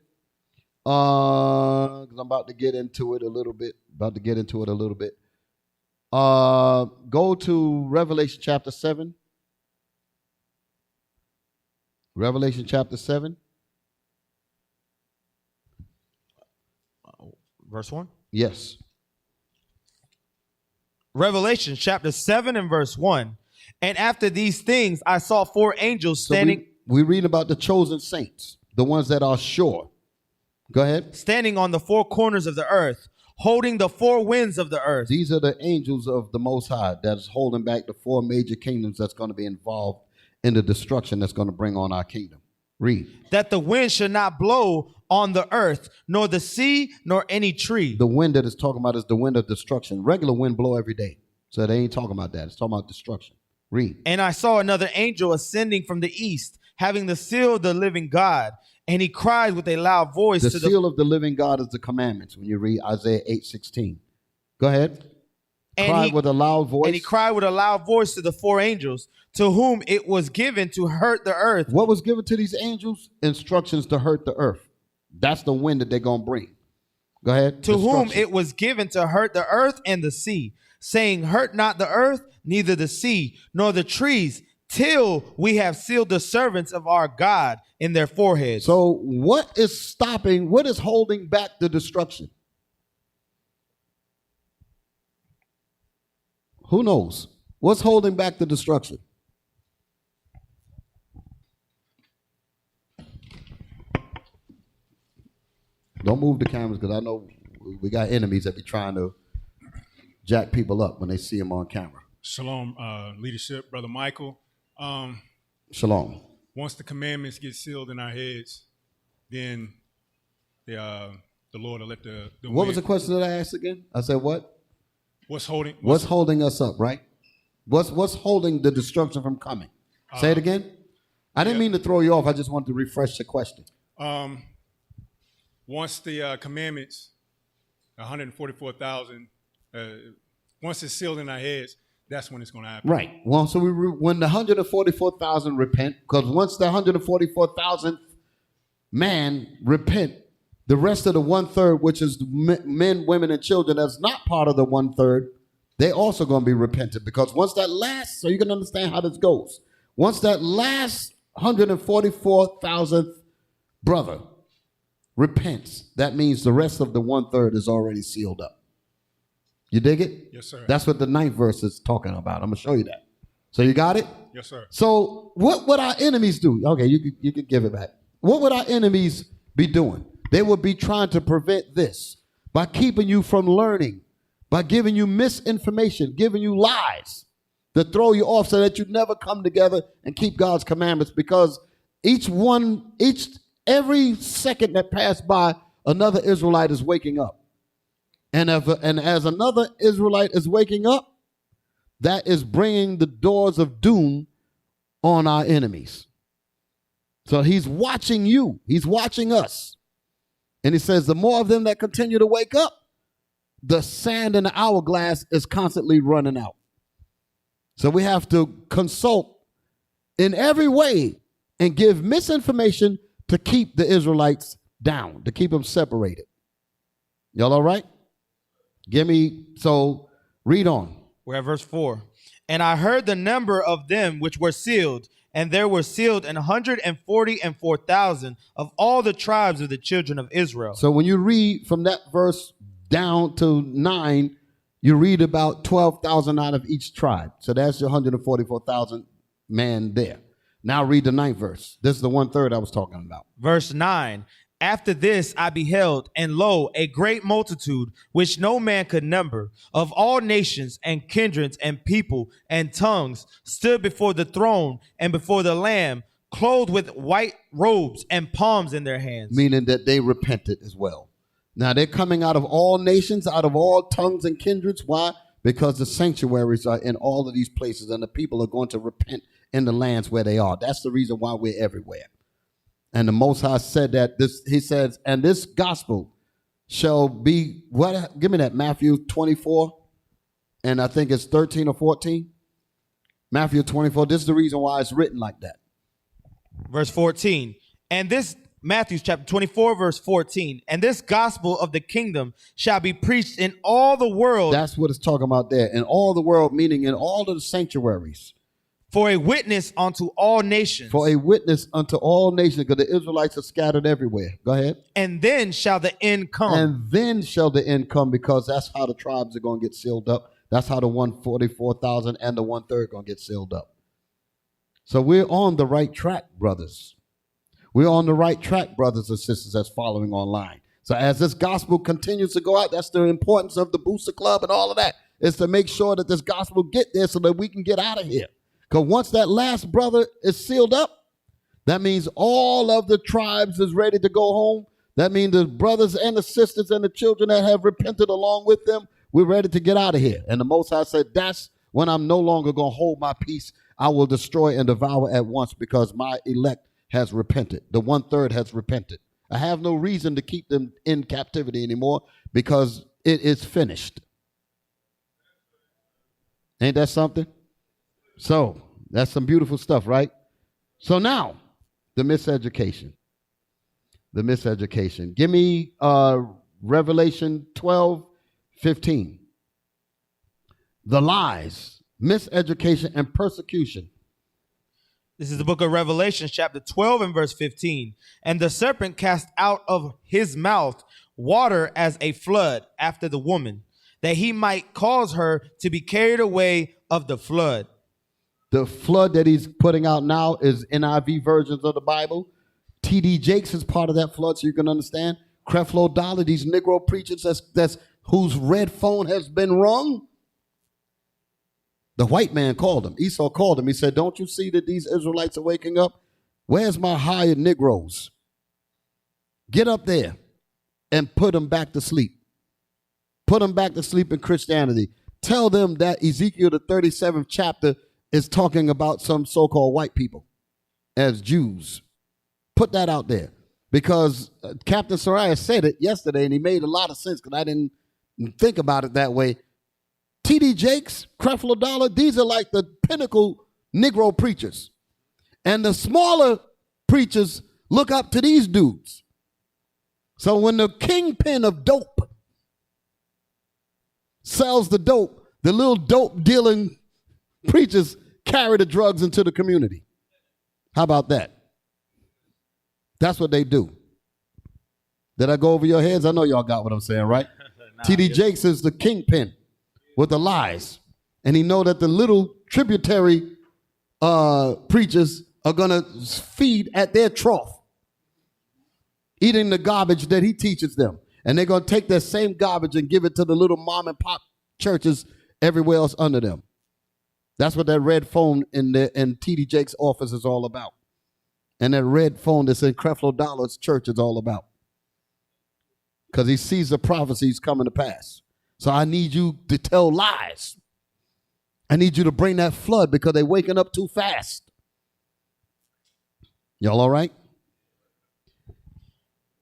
Because I'm about to get into it a little bit. Go to Revelation chapter 7. Revelation chapter 7. Verse 1? Yes. Revelation chapter 7 and verse 1. And after these things, I saw 4 angels standing. So we read about the chosen saints, the ones that are sure. Go ahead. Standing on the 4 corners of the earth, holding the 4 winds of the earth. These are the angels of the Most High that's holding back the 4 major kingdoms that's going to be involved in the destruction that's going to bring on our kingdom. Read. That the wind should not blow on the earth, nor the sea, nor any tree. The wind that it's talking about is the wind of destruction. Regular wind blow every day. So they ain't talking about that. It's talking about destruction. Read. And I saw another angel ascending from the east, having the seal of the living God. And he cried with a loud voice. The seal of the living God is the commandments when you read Isaiah 8:16. Go ahead. And with a loud voice. And he cried with a loud voice to the 4 angels, to whom it was given to hurt the earth. What was given to these angels? Instructions to hurt the earth. That's the wind that they're going to bring. Go ahead. To whom it was given to hurt the earth and the sea, saying, hurt not the earth, neither the sea, nor the trees, till we have sealed the servants of our God in their foreheads. So what is holding back the destruction? Who knows? What's holding back the destruction? Don't move the cameras because I know we got enemies that be trying to jack people up when they see them on camera. Shalom, leadership, Brother Michael. Shalom. Once the commandments get sealed in our heads, then the Lord will let the What was the question that I asked again? I said what? What's holding us up, right? What's holding the destruction from coming? Say it again. I didn't mean to throw you off. I just wanted to refresh the question. Once the commandments, 144,000, once it's sealed in our heads, that's when it's going to happen. Right. Well, so when the 144,000 repent, because once the 144,000 man repent, the rest of the 1/3, which is men, women, and children, that's not part of the 1/3, they also going to be repentant. Because once that last, so you can understand how this goes. Once that last 144,000th brother repents, that means the rest of the 1/3 is already sealed up. You dig it? Yes, sir. That's what the 9th verse is talking about. I'm going to show you that. So you got it? Yes, sir. So what would our enemies do? Okay, you can give it back. What would our enemies be doing? They would be trying to prevent this by keeping you from learning, by giving you misinformation, giving you lies to throw you off so that you never come together and keep God's commandments, because every second that passed by, another Israelite is waking up. And as another Israelite is waking up, that is bringing the doors of doom on our enemies. So he's watching you. He's watching us. And he says, the more of them that continue to wake up, the sand in the hourglass is constantly running out. So we have to consult in every way and give misinformation to keep the Israelites down, to keep them separated. Y'all all right? So read on. We're at verse 4. And I heard the number of them which were sealed, and there were sealed 144,000 of all the tribes of the children of Israel. So when you read from that verse down to 9, you read about 12,000 out of each tribe. So that's your 144,000 man there. Now read the 9th verse. This is the 1/3 I was talking about. Verse 9. After this I beheld, and lo, a great multitude, which no man could number, of all nations and kindreds and people and tongues, stood before the throne and before the Lamb, clothed with white robes and palms in their hands. Meaning that they repented as well. Now they're coming out of all nations, out of all tongues and kindreds. Why? Because the sanctuaries are in all of these places, and the people are going to repent in the lands where they are. That's the reason why we're everywhere. And the Most High said that he says, and this gospel shall be, what? Give me that, Matthew 24, and I think it's 13 or 14. Matthew 24, this is the reason why it's written like that. Verse 14, and this, Matthew chapter 24, verse 14, and this gospel of the kingdom shall be preached in all the world. That's what it's talking about there. In all the world, meaning in all of the sanctuaries. For a witness unto all nations. For a witness unto all nations, because the Israelites are scattered everywhere. Go ahead. And then shall the end come. And then shall the end come, because that's how the tribes are going to get sealed up. That's how the 144,000 and the 1/3 going to get sealed up. So we're on the right track, brothers. We're on the right track, brothers and sisters, that's following online. So as this gospel continues to go out, that's the importance of the Booster Club and all of that, is to make sure that this gospel get there so that we can get out of here. Because once that last brother is sealed up, that means all of the tribes is ready to go home. That means the brothers and the sisters and the children that have repented along with them, we're ready to get out of here. And the Most High said, that's when I'm no longer going to hold my peace. I will destroy and devour at once, because my elect has repented. The 1/3 has repented. I have no reason to keep them in captivity anymore, because it is finished. Ain't that something? So that's some beautiful stuff, right? So now, the miseducation. The miseducation. Give me Revelation 12:15. The lies, miseducation, and persecution. This is the book of Revelation, chapter 12 and verse 15. And the serpent cast out of his mouth water as a flood after the woman, that he might cause her to be carried away of the flood. The flood that he's putting out now is NIV versions of the Bible. T.D. Jakes is part of that flood, so you can understand. Creflo Dollar, these Negro preachers that's whose red phone has been rung. The white man called him. Esau called him. He said, don't you see that these Israelites are waking up? Where's my hired Negroes? Get up there and put them back to sleep. Put them back to sleep in Christianity. Tell them that Ezekiel, the 37th chapter, is talking about some so-called white people as Jews. Put that out there, because Captain Soraya said it yesterday, and he made a lot of sense, because I didn't think about it that way. T.D. Jakes, Creflo Dollar, these are like the pinnacle Negro preachers. And the smaller preachers look up to these dudes. So when the kingpin of dope sells the dope, the little dope dealing preachers carry the drugs into the community. How about that? That's what they do. Did I go over your heads? I know y'all got what I'm saying, right? T.D. Jakes is the kingpin with the lies. And he know that the little tributary preachers are going to feed at their trough, eating the garbage that he teaches them. And they're going to take that same garbage and give it to the little mom and pop churches everywhere else under them. That's what that red phone in T.D. Jakes' office is all about. And that red phone that's in Creflo Dollar's church is all about. Because he sees the prophecies coming to pass. So I need you to tell lies. I need you to bring that flood, because they're waking up too fast. Y'all all right?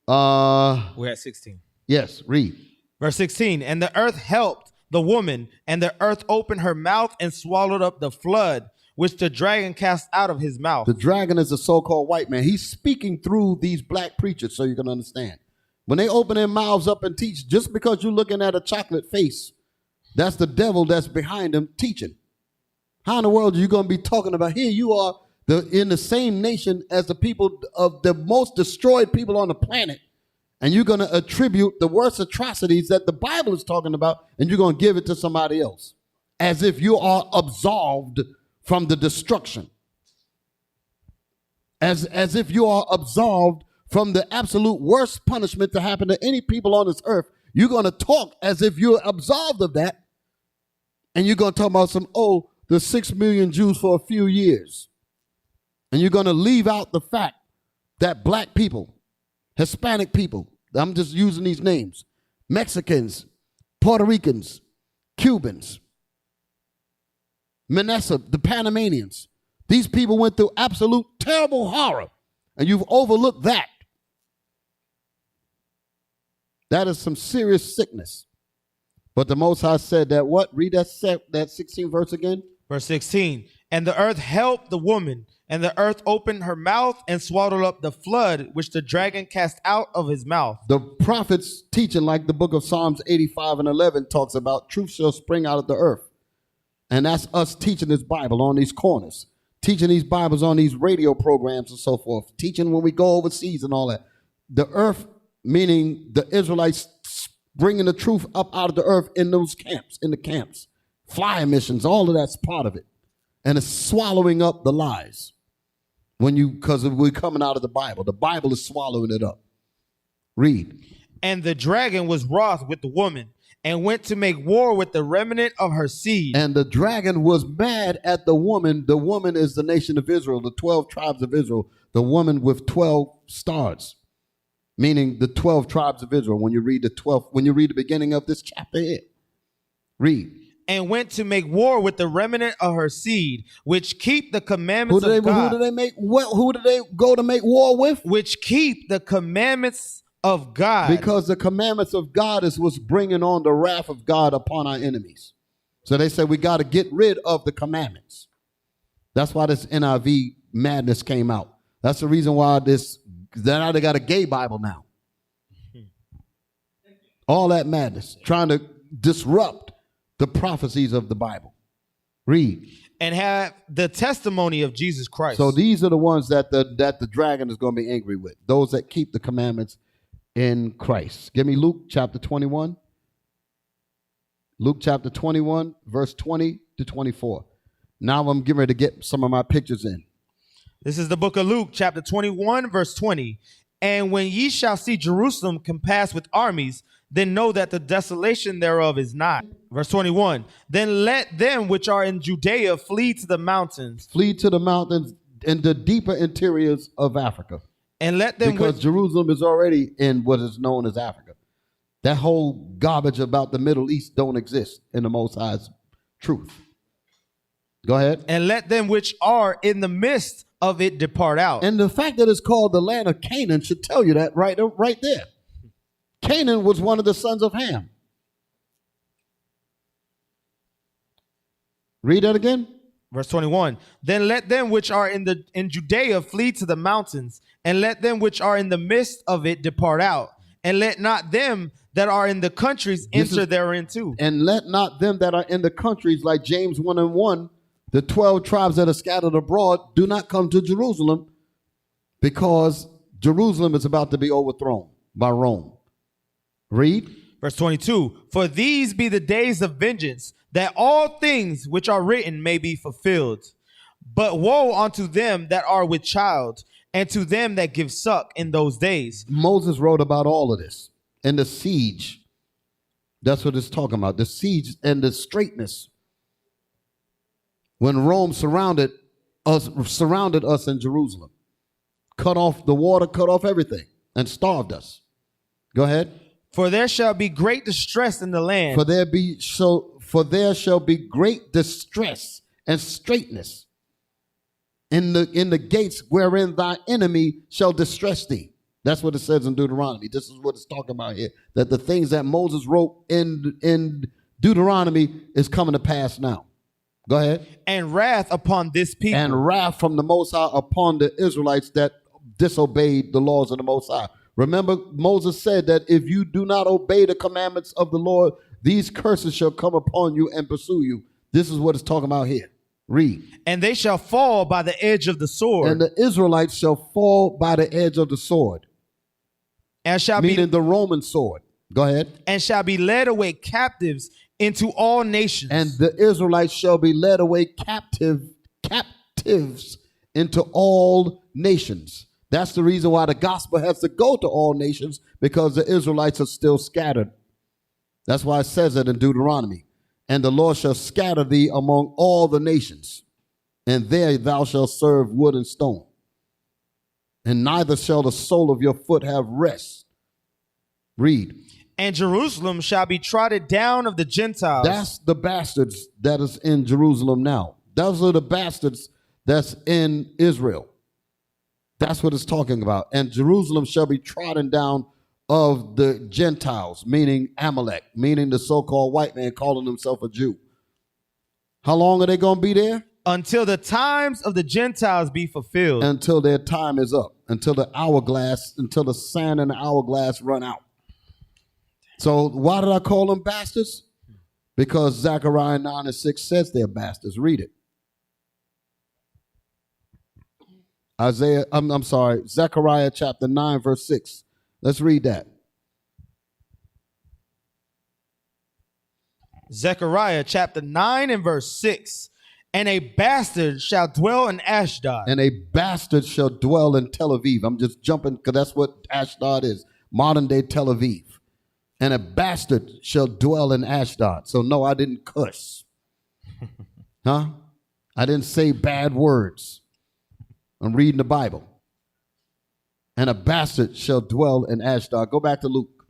We're at 16. Yes, read. Verse 16, and the earth helped the woman, and the earth opened her mouth and swallowed up the flood, which the dragon cast out of his mouth. The dragon is a so-called white man. He's speaking through these black preachers, so you can understand. When they open their mouths up and teach, just because you're looking at a chocolate face, that's the devil that's behind them teaching. How in the world are you going to be talking about, here you are in the same nation as the people of the most destroyed people on the planet, and you're going to attribute the worst atrocities that the Bible is talking about, and you're going to give it to somebody else, as if you are absolved from the destruction. As if you are absolved from the absolute worst punishment to happen to any people on this earth, you're going to talk as if you're absolved of that. And you're going to talk about the 6 million Jews for a few years. And you're going to leave out the fact that black people, Hispanic people, I'm just using these names, Mexicans, Puerto Ricans, Cubans, Manasseh, the Panamanians, these people went through absolute terrible horror, and you've overlooked that. That is some serious sickness. But the Most High said that what? Read that 16th verse again. Verse 16. And the earth helped the woman, and the earth opened her mouth and swallowed up the flood, which the dragon cast out of his mouth. The prophets teaching, like the book of Psalms 85 and 11 talks about, truth shall spring out of the earth. And that's us teaching this Bible on these corners, teaching these Bibles on these radio programs and so forth, teaching when we go overseas and all that. The earth, meaning the Israelites bringing the truth up out of the earth in those camps, in the camps, flying missions, all of that's part of it. And it's swallowing up the lies because we're coming out of the Bible. The Bible is swallowing it up. Read. And the dragon was wroth with the woman and went to make war with the remnant of her seed. And the dragon was mad at the woman. The woman is the nation of Israel, the 12 tribes of Israel, the woman with 12 stars, meaning the 12 tribes of Israel. When you read the beginning of this chapter here, read. And went to make war with the remnant of her seed, which keep the commandments of God. Who did they go to make war with? Which keep the commandments of God. Because the commandments of God is what's bringing on the wrath of God upon our enemies. So they said we got to get rid of the commandments. That's why this NIV madness came out. That's the reason why now they got a gay Bible now. All that madness, trying to disrupt the prophecies of the Bible. Read. And have the testimony of Jesus Christ. So these are the ones that the dragon is going to be angry with. Those that keep the commandments in Christ. Give me Luke chapter 21. Luke chapter 21, verse 20 to 24. Now I'm getting ready to get some of my pictures in. This is the book of Luke chapter 21, verse 20. And when ye shall see Jerusalem compassed with armies, then know that the desolation thereof is not. Verse 21, then let them which are in Judea flee to the mountains. Flee to the mountains in the deeper interiors of Africa. And let them because Jerusalem is already in what is known as Africa. That whole garbage about the Middle East don't exist in the Most High's truth. Go ahead. And let them which are in the midst of it depart out. And the fact that it's called the land of Canaan should tell you that right there. Canaan was one of the sons of Ham. Read that again. Verse 21. Then let them which are in Judea flee to the mountains, and let them which are in the midst of it depart out, and let not them that are in the countries enter therein too. And let not them that are in the countries, like James 1:1, the 12 tribes that are scattered abroad, do not come to Jerusalem, because Jerusalem is about to be overthrown by Rome. Read. Verse 22. For these be the days of vengeance, that all things which are written may be fulfilled. But woe unto them that are with child, and to them that give suck in those days. Moses wrote about all of this. And the siege, that's what it's talking about. The siege and the straitness. When Rome surrounded us in Jerusalem. Cut off the water, cut off everything, and starved us. Go ahead. For there shall be great distress in the land. For there shall be great distress and straitness in the gates wherein thy enemy shall distress thee. That's what it says in Deuteronomy. This is what it's talking about here. That the things that Moses wrote in Deuteronomy is coming to pass now. Go ahead. And wrath upon this people. And wrath from the Most High upon the Israelites that disobeyed the laws of the Most High. Remember, Moses said that if you do not obey the commandments of the Lord, these curses shall come upon you and pursue you. This is what it's talking about here. Read. And they shall fall by the edge of the sword. And the Israelites shall fall by the edge of the sword. And shall meaning the Roman sword. Go ahead. And shall be led away captives into all nations. And the Israelites shall be led away captives into all nations. That's the reason why the gospel has to go to all nations, because the Israelites are still scattered. That's why it says it in Deuteronomy. And the Lord shall scatter thee among all the nations, and there thou shalt serve wood and stone. And neither shall the sole of your foot have rest. Read. And Jerusalem shall be trodden down of the Gentiles. That's the bastards that is in Jerusalem now. Those are the bastards that's in Israel. That's what it's talking about. And Jerusalem shall be trodden down of the Gentiles, meaning Amalek, meaning the so-called white man calling himself a Jew. How long are they going to be there? Until the times of the Gentiles be fulfilled. Until their time is up. Until the hourglass, until the sand in the hourglass run out. So why did I call them bastards? Because Zechariah 9:6 says they're bastards. Read it. Zechariah chapter 9, verse 6. Let's read that. Zechariah chapter 9 and verse 6. And a bastard shall dwell in Ashdod. And a bastard shall dwell in Tel Aviv. I'm just jumping because that's what Ashdod is. Modern day Tel Aviv. And a bastard shall dwell in Ashdod. So no, I didn't cuss. Huh? I didn't say bad words. I'm reading the Bible. And a bastard shall dwell in Ashdod. Go back to Luke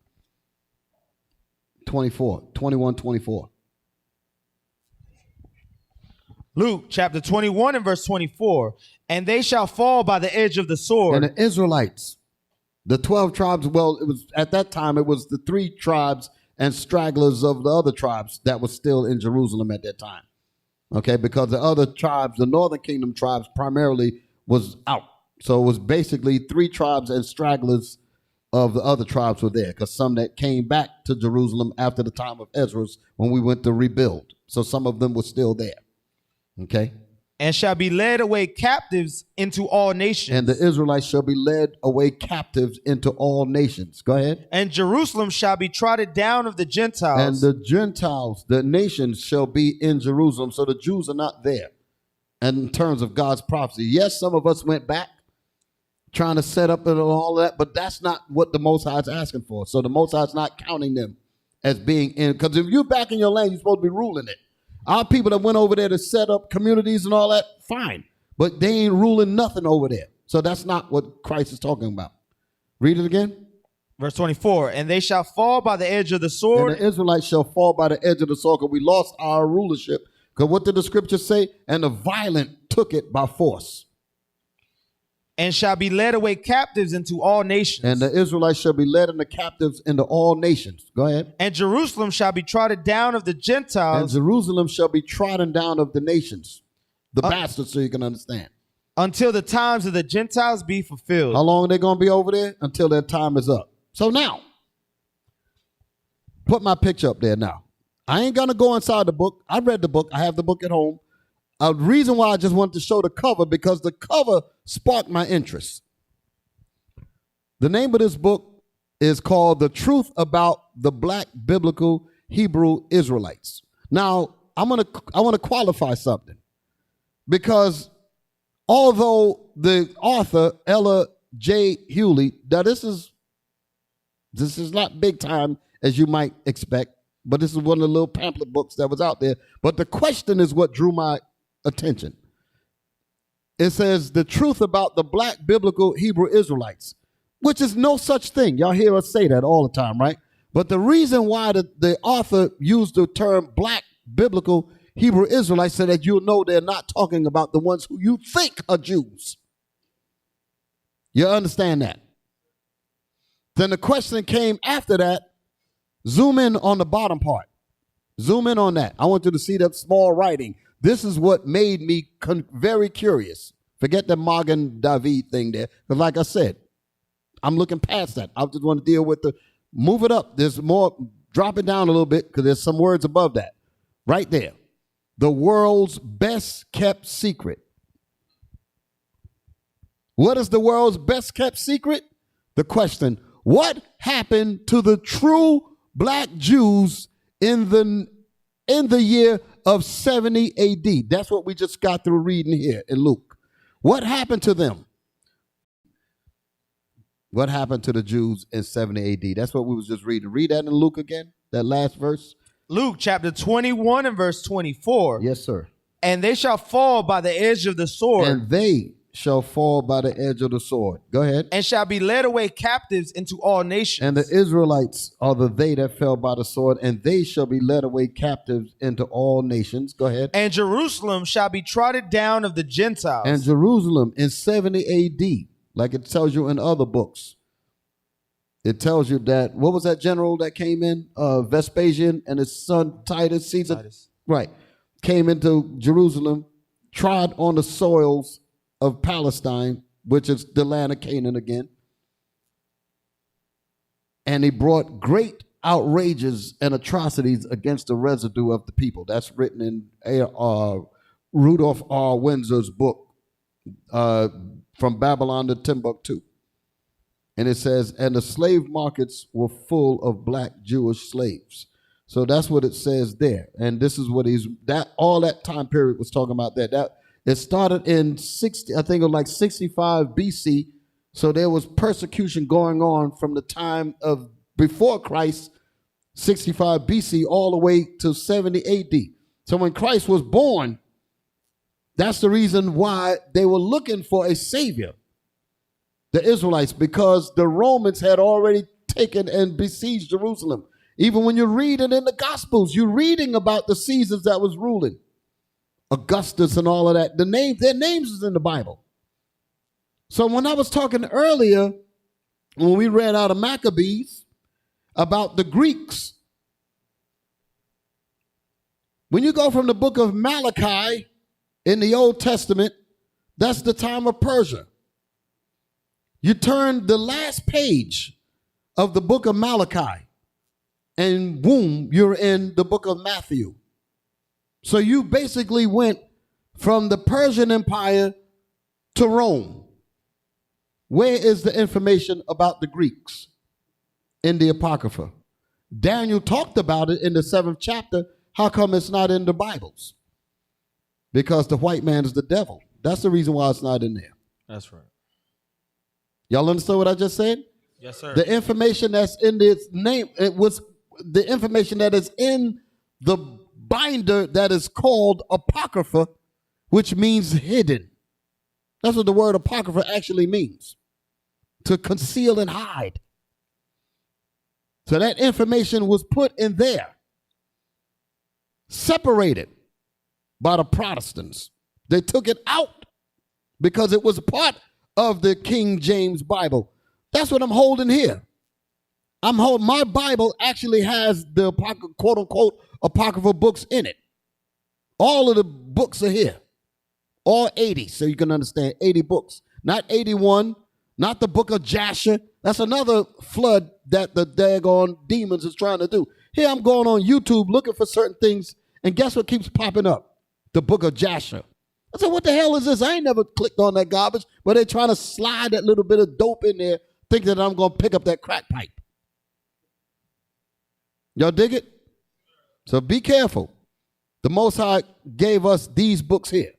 21:24. Luke chapter 21 and verse 24. And they shall fall by the edge of the sword. And the Israelites, the 12 tribes, well, it was at that time, it was the 3 tribes and stragglers of the other tribes that were still in Jerusalem at that time. Okay, because the other tribes, the northern kingdom tribes primarily was out. So it was basically 3 tribes and stragglers of the other tribes were there, because some that came back to Jerusalem after the time of Ezra when we went to rebuild. So some of them were still there. Okay. And shall be led away captives into all nations. And the Israelites shall be led away captives into all nations. Go ahead. And Jerusalem shall be trodden down of the Gentiles. And the Gentiles, the nations, shall be in Jerusalem. So the Jews are not there. And in terms of God's prophecy, yes, some of us went back trying to set up and all that, but that's not what the Most High is asking for. So the Most High is not counting them as being in, because if you're back in your land, you're supposed to be ruling it. Our people that went over there to set up communities and all that, fine. But they ain't ruling nothing over there. So that's not what Christ is talking about. Read it again. Verse 24. And they shall fall by the edge of the sword. And the Israelites shall fall by the edge of the sword, because we lost our rulership. Because what did the scripture say? And the violent took it by force. And shall be led away captives into all nations. And the Israelites shall be led into captives into all nations. Go ahead. And Jerusalem shall be trodden down of the Gentiles. And Jerusalem shall be trodden down of the nations. The bastards, so you can understand. Until the times of the Gentiles be fulfilled. How long are they going to be over there? Until their time is up. So now, put my picture up there now. I ain't going to go inside the book. I read the book. I have the book at home. A reason why I just wanted to show the cover, because the cover sparked my interest. The name of this book is called The Truth About the Black Biblical Hebrew Israelites. Now, I want to qualify something, because although the author, Ella J. Hewley, now this is not big time as you might expect, but this is one of the little pamphlet books that was out there. But the question is what drew my attention. It says the truth about the black biblical Hebrew Israelites, which is no such thing. Y'all hear us say that all the time, right? But the reason why the author used the term black biblical Hebrew Israelites, so that you'll know they're not talking about the ones who you think are Jews. You understand that? Then the question came after that. Zoom in on the bottom part. Zoom in on that. I want you to see that small writing. This is what made me very curious. Forget the Magen David thing there. Because like I said, I'm looking past that. I just want to deal with move it up. There's more, drop it down a little bit, because there's some words above that. Right there. The world's best kept secret. What is the world's best kept secret? The question, what happened to the true black Jews in the year of 70 AD. That's what we just got through reading here in Luke. What happened to them? What happened to the Jews in 70 AD? That's what we was just reading. Read that in Luke again, that last verse. Luke chapter 21 and verse 24. Yes, sir. And they shall fall by the edge of the sword. And they shall fall by the edge of the sword. Go ahead. And shall be led away captives into all nations. And the Israelites are the they that fell by the sword, and they shall be led away captives into all nations. Go ahead. And Jerusalem shall be trodden down of the Gentiles. And Jerusalem in 70 AD, like it tells you in other books. It tells you that, what was that general that came in? Vespasian and his son Titus, Caesar. Titus. Right. Came into Jerusalem, trod on the soils of Palestine, which is the land of Canaan again. And he brought great outrages and atrocities against the residue of the people. That's written in Rudolph R. Windsor's book, From Babylon to Timbuktu. And it says, and the slave markets were full of black Jewish slaves. So that's what it says there. And this is what all that time period was talking about there. That it started in 60, I think it was like 65 BC. So there was persecution going on from the time of before Christ, 65 BC, all the way to 70 AD. So when Christ was born, that's the reason why they were looking for a savior, the Israelites, because the Romans had already taken and besieged Jerusalem. Even when you read it in the Gospels, you're reading about the Caesars that was ruling, Augustus and all of that. Their names is in the Bible. So when I was talking earlier, when we read out of Maccabees about the Greeks, when you go from the book of Malachi in the Old Testament, that's the time of Persia. You turn the last page of the book of Malachi, and boom, you're in the book of Matthew. So you basically went from the Persian Empire to Rome. Where is the information about the Greeks? In the Apocrypha. Daniel talked about it in the 7th chapter. How come it's not in the Bibles? Because the white man is the devil. That's the reason why it's not in there. That's right. Y'all understand what I just said? Yes, sir. The information that's in its name, it was the information that is in the binder that is called Apocrypha, which means hidden. That's what the word Apocrypha actually means, to conceal and hide. So that information was put in there, separated by the Protestants. They took it out because it was part of the King James Bible. That's what I'm holding here. My Bible actually has the quote unquote apocryphal books in it. All of the books are here. All 80, so you can understand 80 books. Not 81, not the book of Jasher. That's another flood that the daggone demons is trying to do. Here I'm going on YouTube looking for certain things, and guess what keeps popping up? The book of Jasher. I said, what the hell is this? I ain't never clicked on that garbage, but they're trying to slide that little bit of dope in there, thinking that I'm going to pick up that crack pipe. Y'all dig it? So be careful. The Most High gave us these books here.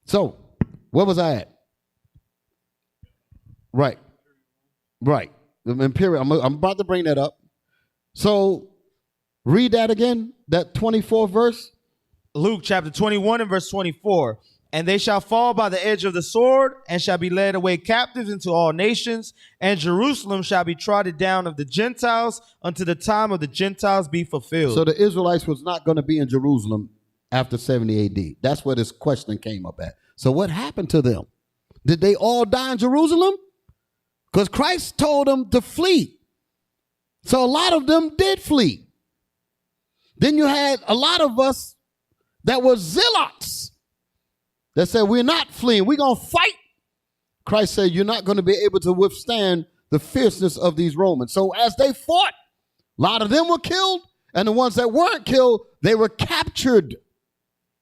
So, where was I at? Right. The Imperial. I'm about to bring that up. So, read that again, that 24th verse. Luke chapter 21 and verse 24. And they shall fall by the edge of the sword, and shall be led away captives into all nations, and Jerusalem shall be trodden down of the Gentiles until the time of the Gentiles be fulfilled. So the Israelites was not going to be in Jerusalem after 70 AD. That's where this question came up at. So what happened to them? Did they all die in Jerusalem? Because Christ told them to flee. So a lot of them did flee. Then you had a lot of us that were zealots that said, we're not fleeing, we're going to fight. Christ said, you're not going to be able to withstand the fierceness of these Romans. So as they fought, a lot of them were killed, and the ones that weren't killed, they were captured.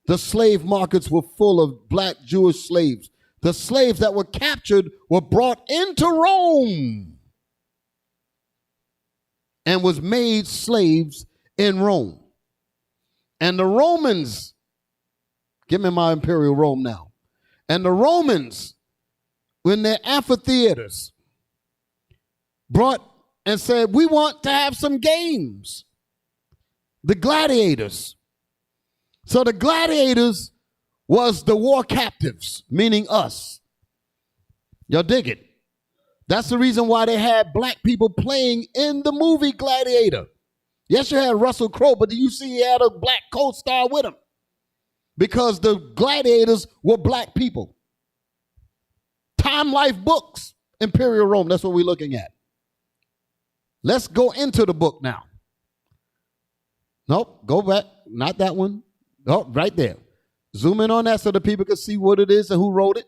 The slave markets were full of black Jewish slaves. The slaves that were captured were brought into Rome and was made slaves in Rome. And the Romans, give me my imperial Rome now. And the Romans when their amphitheaters brought and said, we want to have some games. The gladiators. So the gladiators was the war captives, meaning us. Y'all dig it? That's the reason why they had black people playing in the movie Gladiator. Yes, you had Russell Crowe, but do you see he had a black co-star with him? Because the gladiators were black people. Time Life books, Imperial Rome, that's what we're looking at. Let's go into the book now. Nope, go back, not that one. Oh, right there. Zoom in on that so the people can see what it is and who wrote it.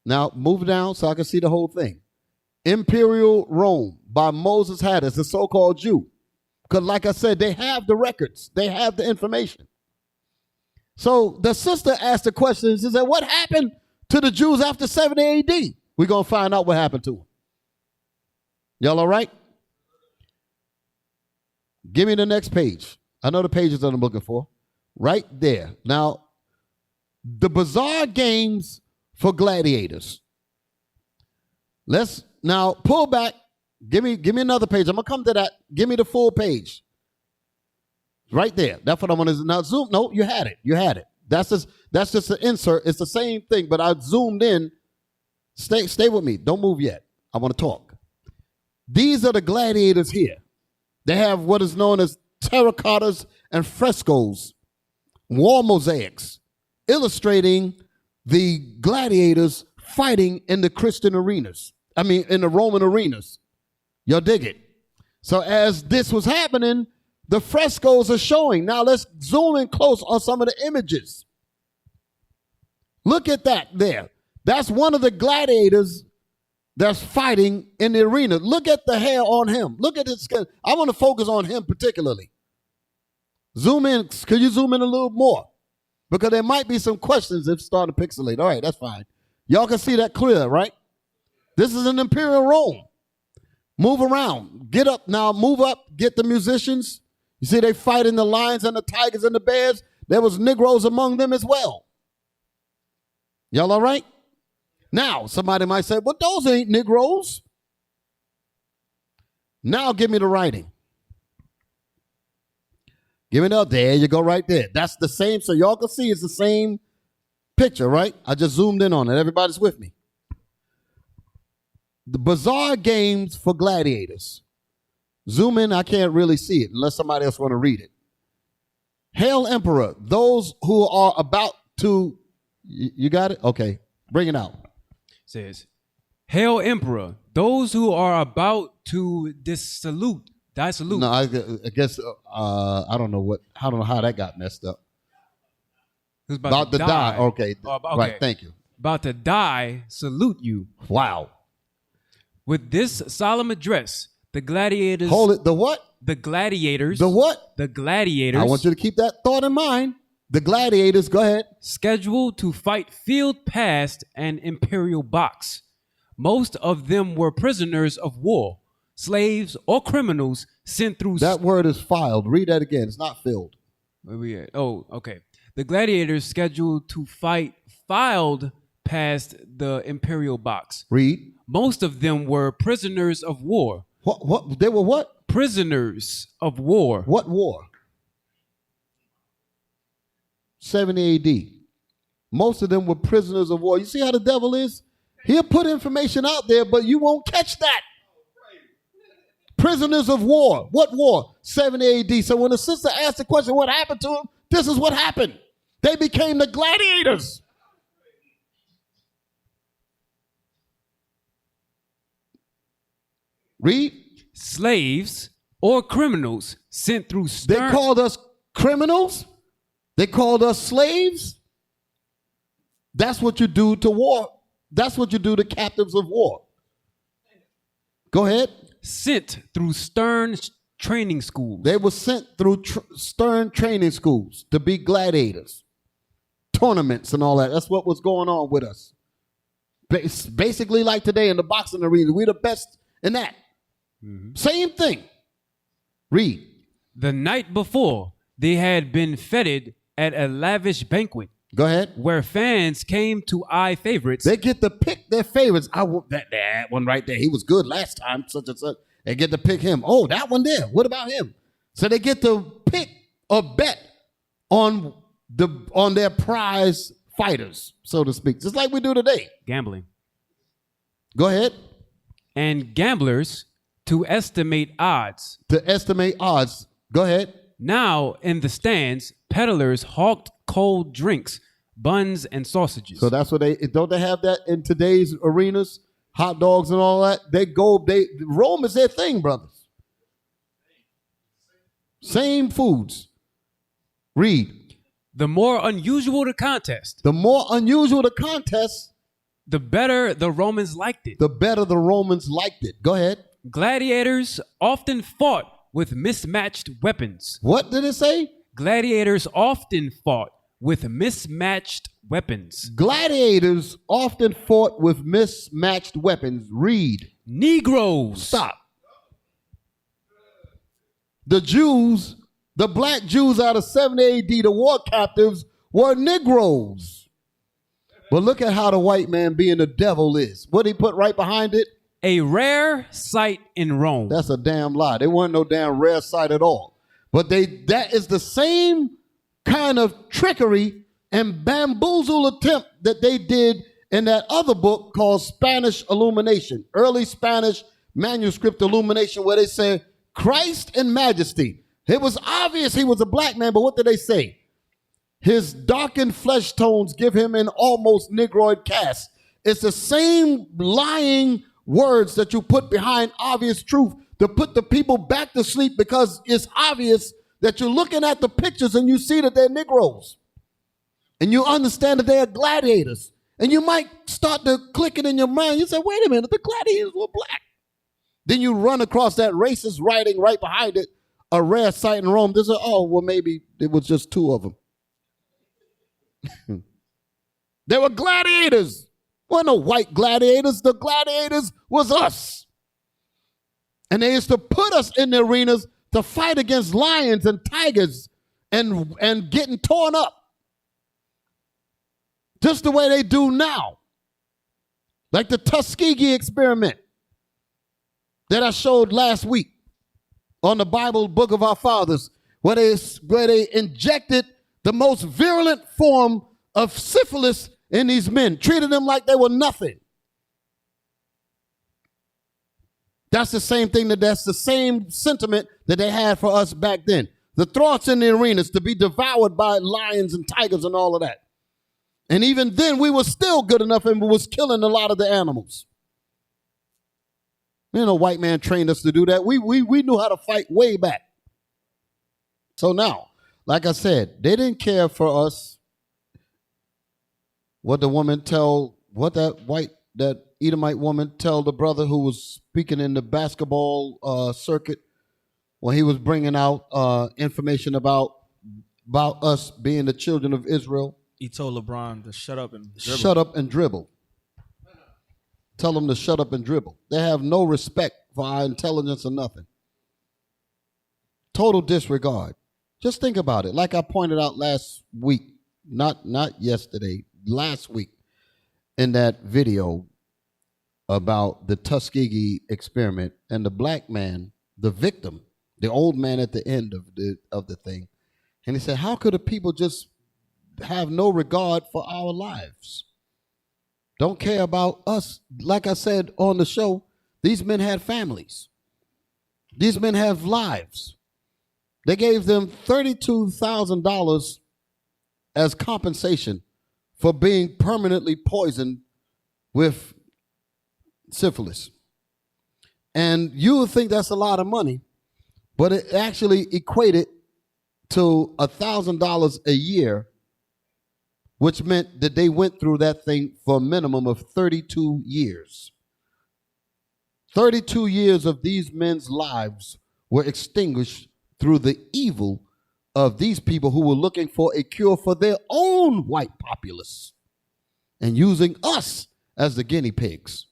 Now, move down so I can see the whole thing. Imperial Rome by Moses Haddis, the so-called Jew. Because like I said, they have the records. They have the information. So the sister asked the question, she said, what happened to the Jews after 70 AD? We're going to find out what happened to them. Y'all all right? Give me the next page. I know the pages that I'm looking for. Right there. Now, the bizarre games for gladiators. Let's now pull back. Give me another page. I'm gonna come to that. Give me the full page. Right there. That's what I want to now zoom. No, you had it. You had it. That's just an insert. It's the same thing, but I zoomed in. Stay with me. Don't move yet. I want to talk. These are the gladiators here. They have what is known as terracottas and frescoes, wall mosaics, illustrating the gladiators fighting in the Christian arenas. I mean, in the Roman arenas. Y'all dig it? So as this was happening, the frescoes are showing. Now let's zoom in close on some of the images. Look at that there. That's one of the gladiators that's fighting in the arena. Look at the hair on him. Look at his skin. I want to focus on him particularly. Zoom in. Could you zoom in a little more? Because there might be some questions if starting to pixelate. All right, that's fine. Y'all can see that clear, right? This is an Imperial Rome. Move around. Get up now. Move up. Get the musicians. You see they fighting the lions and the tigers and the bears. There was Negroes among them as well. Y'all all right? Now, somebody might say, well, those ain't Negroes. Now give me the writing. Give me the, there you go right there. That's the same, so y'all can see it's the same picture, right? I just zoomed in on it. Everybody's with me. The bizarre games for gladiators. Zoom in, I can't really see it unless somebody else want to read it. Hail Emperor, those who are about to, you got it? Okay, bring it out. Says, Hail Emperor, those who are about to dissolute. No, I guess I don't know how that got messed up. Who's about to die? Okay. Okay. Right. Thank you. About to die, salute you. Wow. With this solemn address, the gladiators. Hold it. The what? The gladiators. The what? The gladiators. I want you to keep that thought in mind. The gladiators. Go ahead. Scheduled to fight field past an imperial box. Most of them were prisoners of war, slaves, or criminals sent through. That word is filed. Read that again. It's not filled. Where we at? Oh, okay. The gladiators scheduled to fight filed past the imperial box. Read. Most of them were prisoners of war. What? They were what? Prisoners of war. What war? 70 AD. Most of them were prisoners of war. You see how the devil is? He'll put information out there, but you won't catch that. Prisoners of war. What war? 70 AD. So when the sister asked the question, what happened to them? This is what happened. They became the gladiators. Read. Slaves or criminals sent through They called us criminals. They called us slaves. That's what you do to war. That's what you do to captives of war. Go ahead. Sent through stern training schools. They were sent through stern training schools to be gladiators. Tournaments and all that. That's what was going on with us. Basically like today in the boxing arena. We're the best in that. Mm-hmm. Same thing. Read. The night before, they had been feted at a lavish banquet. Go ahead. where fans came to eye favorites. They get to pick their favorites. I want that one right there. He was good last time, such and such. They get to pick him. Oh, that one there. What about him? So they get to pick or bet on their prize fighters, so to speak, just like we do today. Gambling. Go ahead. And gamblers to estimate odds. To estimate odds. Go ahead. Now, in the stands, peddlers hawked cold drinks, buns, and sausages. So that's what don't they have that in today's arenas? Hot dogs and all that. Rome is their thing, brothers. Same foods. Read. The more unusual the contest, The more unusual the contest, the better the Romans liked it. the better the Romans liked it. Go ahead. Gladiators often fought with mismatched weapons. What did it say? Gladiators often fought with mismatched weapons. Gladiators often fought with mismatched weapons. Read. Negroes. Stop. The Jews, the black Jews out of 70 AD, the war captives, were Negroes. But look at how the white man being the devil is. What he put right behind it? A rare sight in Rome. That's a damn lie. They weren't no damn rare sight at all. But that is the same kind of trickery and bamboozle attempt that they did in that other book called Spanish Illumination, early Spanish manuscript illumination, where they say Christ in majesty. It was obvious he was a black man, but what did they say? His darkened flesh tones give him an almost negroid cast. It's the same lying words that you put behind obvious truth to put the people back to sleep, because it's obvious that you're looking at the pictures and you see that they're Negroes. And you understand that they are gladiators. And you might start to click it in your mind. You say, wait a minute, the gladiators were black. Then you run across that racist writing right behind it, a rare sight in Rome. They say, oh, well, maybe it was just two of them. They were gladiators. We're no white gladiators. The gladiators was us. And they used to put us in the arenas to fight against lions and tigers and getting torn up. Just the way they do now. Like the Tuskegee experiment that I showed last week on the Bible Book of Our Fathers, where they injected the most virulent form of syphilis in these men, treated them like they were nothing. That's the same thing, that's the same sentiment that they had for us back then. The throats in the arenas to be devoured by lions and tigers and all of that. And even then, we were still good enough and was killing a lot of the animals. You know, white man trained us to do that. We knew how to fight way back. So now, like I said, they didn't care for us. What that Edomite woman tell the brother who was speaking in the basketball circuit when he was bringing out information about us being the children of Israel. He told LeBron to shut up and dribble. Shut up and dribble. Tell them to shut up and dribble. They have no respect for our intelligence or nothing. Total disregard. Just think about it. Like I pointed out last week, not yesterday, last week, in that video about the Tuskegee experiment and the black man, the victim, the old man at the end of the thing. And he said, how could the people just have no regard for our lives? Don't care about us. Like I said on the show, these men had families. These men have lives. They gave them $32,000 as compensation for being permanently poisoned with syphilis. And you would think that's a lot of money, but it actually equated to $1,000 a year, which meant that they went through that thing for a minimum of 32 years. 32 years of these men's lives were extinguished through the evil of these people who were looking for a cure for their own white populace and using us as the guinea pigs.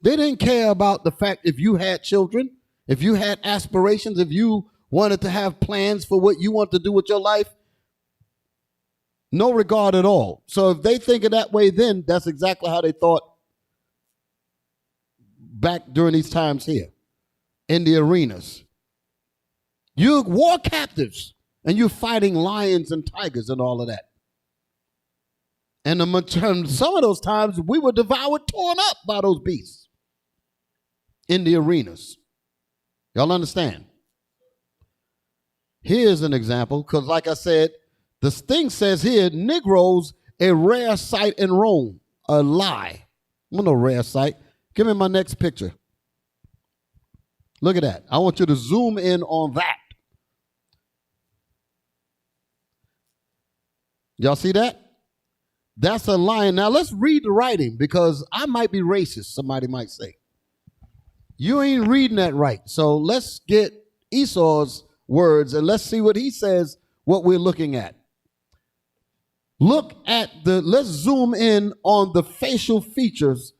They didn't care about the fact if you had children, if you had aspirations, if you wanted to have plans for what you want to do with your life. No regard at all. So if they think of that way then, that's exactly how they thought back during these times here in the arenas. You're war captives and you're fighting lions and tigers and all of that. And some of those times we were devoured, torn up by those beasts in the arenas. Y'all understand? Here's an example, because like I said, this thing says here, Negroes, a rare sight in Rome. A lie. Well, no rare sight. Give me my next picture. Look at that. I want you to zoom in on that. Y'all see that? That's a lion. Now let's read the writing, because I might be racist, somebody might say. You ain't reading that right. So let's get Esau's words and let's see what he says, what we're looking at. Let's zoom in on the facial features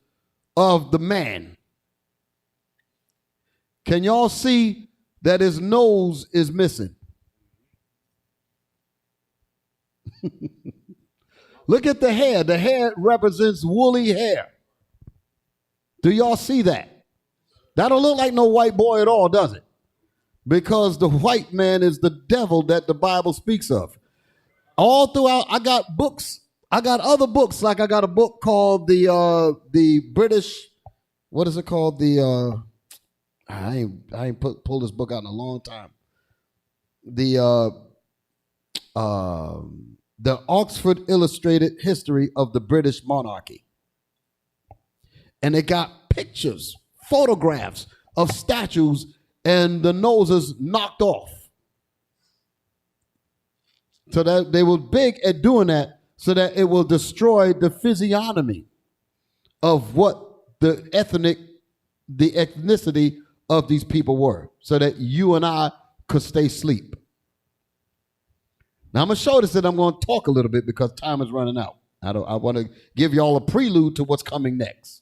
of the man. Can y'all see that his nose is missing? Look at the hair. The hair represents woolly hair. Do y'all see that? That don't look like no white boy at all, does it? Because the white man is the devil that the Bible speaks of. All throughout, I got books. I got other books. Like I got a book called the British. What is it called? I ain't pulled this book out in a long time. The Oxford Illustrated History of the British Monarchy, and they got pictures, photographs of statues, and the noses knocked off. So that they were big at doing that, so that it will destroy the physiognomy of what the ethnicity of these people were, so that you and I could stay asleep. Now I'm gonna show this, and I'm gonna talk a little bit because time is running out. I want to give y'all a prelude to what's coming next.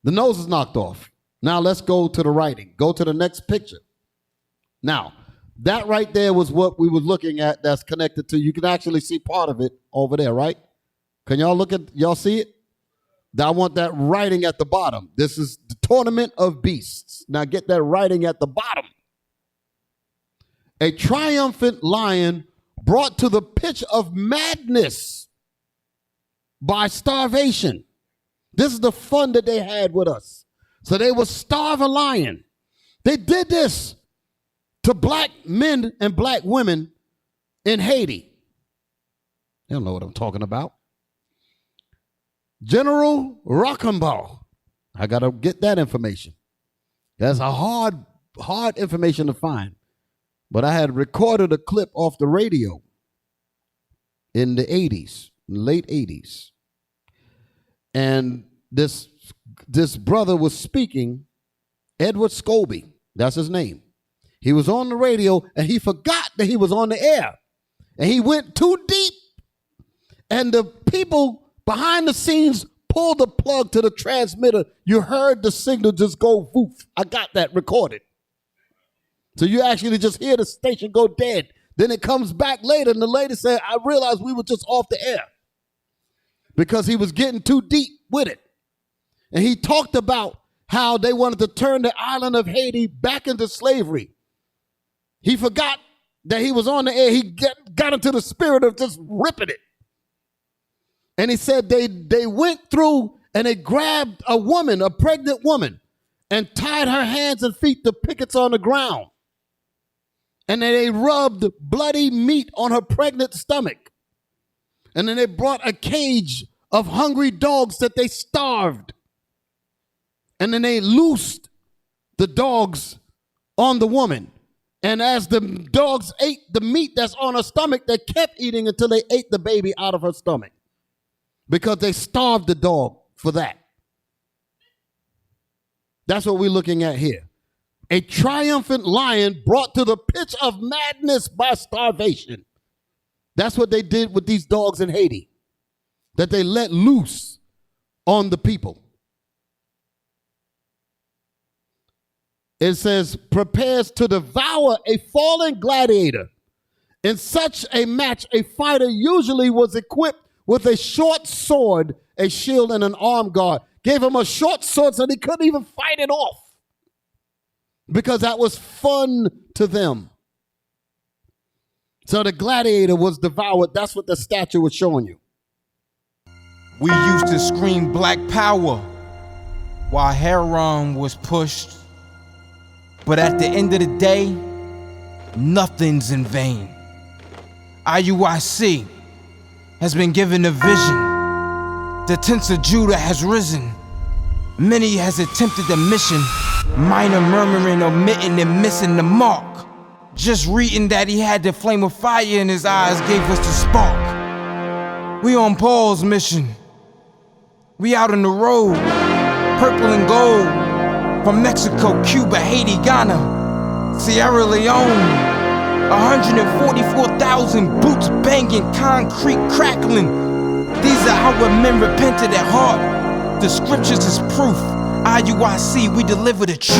The nose is knocked off. Now let's go to the writing. Go to the next picture. Now, that right there was what we were looking at that's connected to. You can actually see part of it over there, right? Can y'all see it? I want that writing at the bottom. This is the tournament of beasts. Now get that writing at the bottom. A triumphant lion brought to the pitch of madness by starvation. This is the fun that they had with us. So they would starve a lion. They did this to black men and black women in Haiti. They don't know what I'm talking about. General Rochambeau. I got to get that information. That's a hard information to find. But I had recorded a clip off the radio in the 80s, late 80s. And this brother was speaking, Edward Scobie, that's his name. He was on the radio and he forgot that he was on the air. And he went too deep. And the people behind the scenes pulled the plug to the transmitter. You heard the signal just go woof. I got that recorded. So you actually just hear the station go dead. Then it comes back later and the lady said, I realized we were just off the air. Because he was getting too deep with it. And he talked about how they wanted to turn the island of Haiti back into slavery. He forgot that he was on the air. He got into the spirit of just ripping it. And he said they went through and they grabbed a woman, a pregnant woman, and tied her hands and feet to pickets on the ground. And then they rubbed bloody meat on her pregnant stomach. And then they brought a cage of hungry dogs that they starved. And then they loosed the dogs on the woman. And as the dogs ate the meat that's on her stomach, they kept eating until they ate the baby out of her stomach. Because they starved the dog for that. That's what we're looking at here. A triumphant lion brought to the pitch of madness by starvation. That's what they did with these dogs in Haiti. That they let loose on the people. It says, prepares to devour a fallen gladiator In such a match, a fighter usually was equipped with a short sword, a shield, and an arm guard. Gave him a short sword so they couldn't even fight it off, because that was fun to them. So the gladiator was devoured. That's what the statue was showing you. We used to scream black power while Heron was pushed. But at the end of the day, nothing's in vain. IUIC has been given a vision. The tents of Judah has risen. Many has attempted the mission, minor murmuring, omitting, and missing the mark. Just reading that he had the flame of fire in his eyes gave us the spark. We on Paul's mission. We out on the road, purple and gold, from Mexico, Cuba, Haiti, Ghana, Sierra Leone. 144,000 boots banging, concrete crackling. These are our men repented at heart. The scriptures is proof. IUIC, we deliver the truth.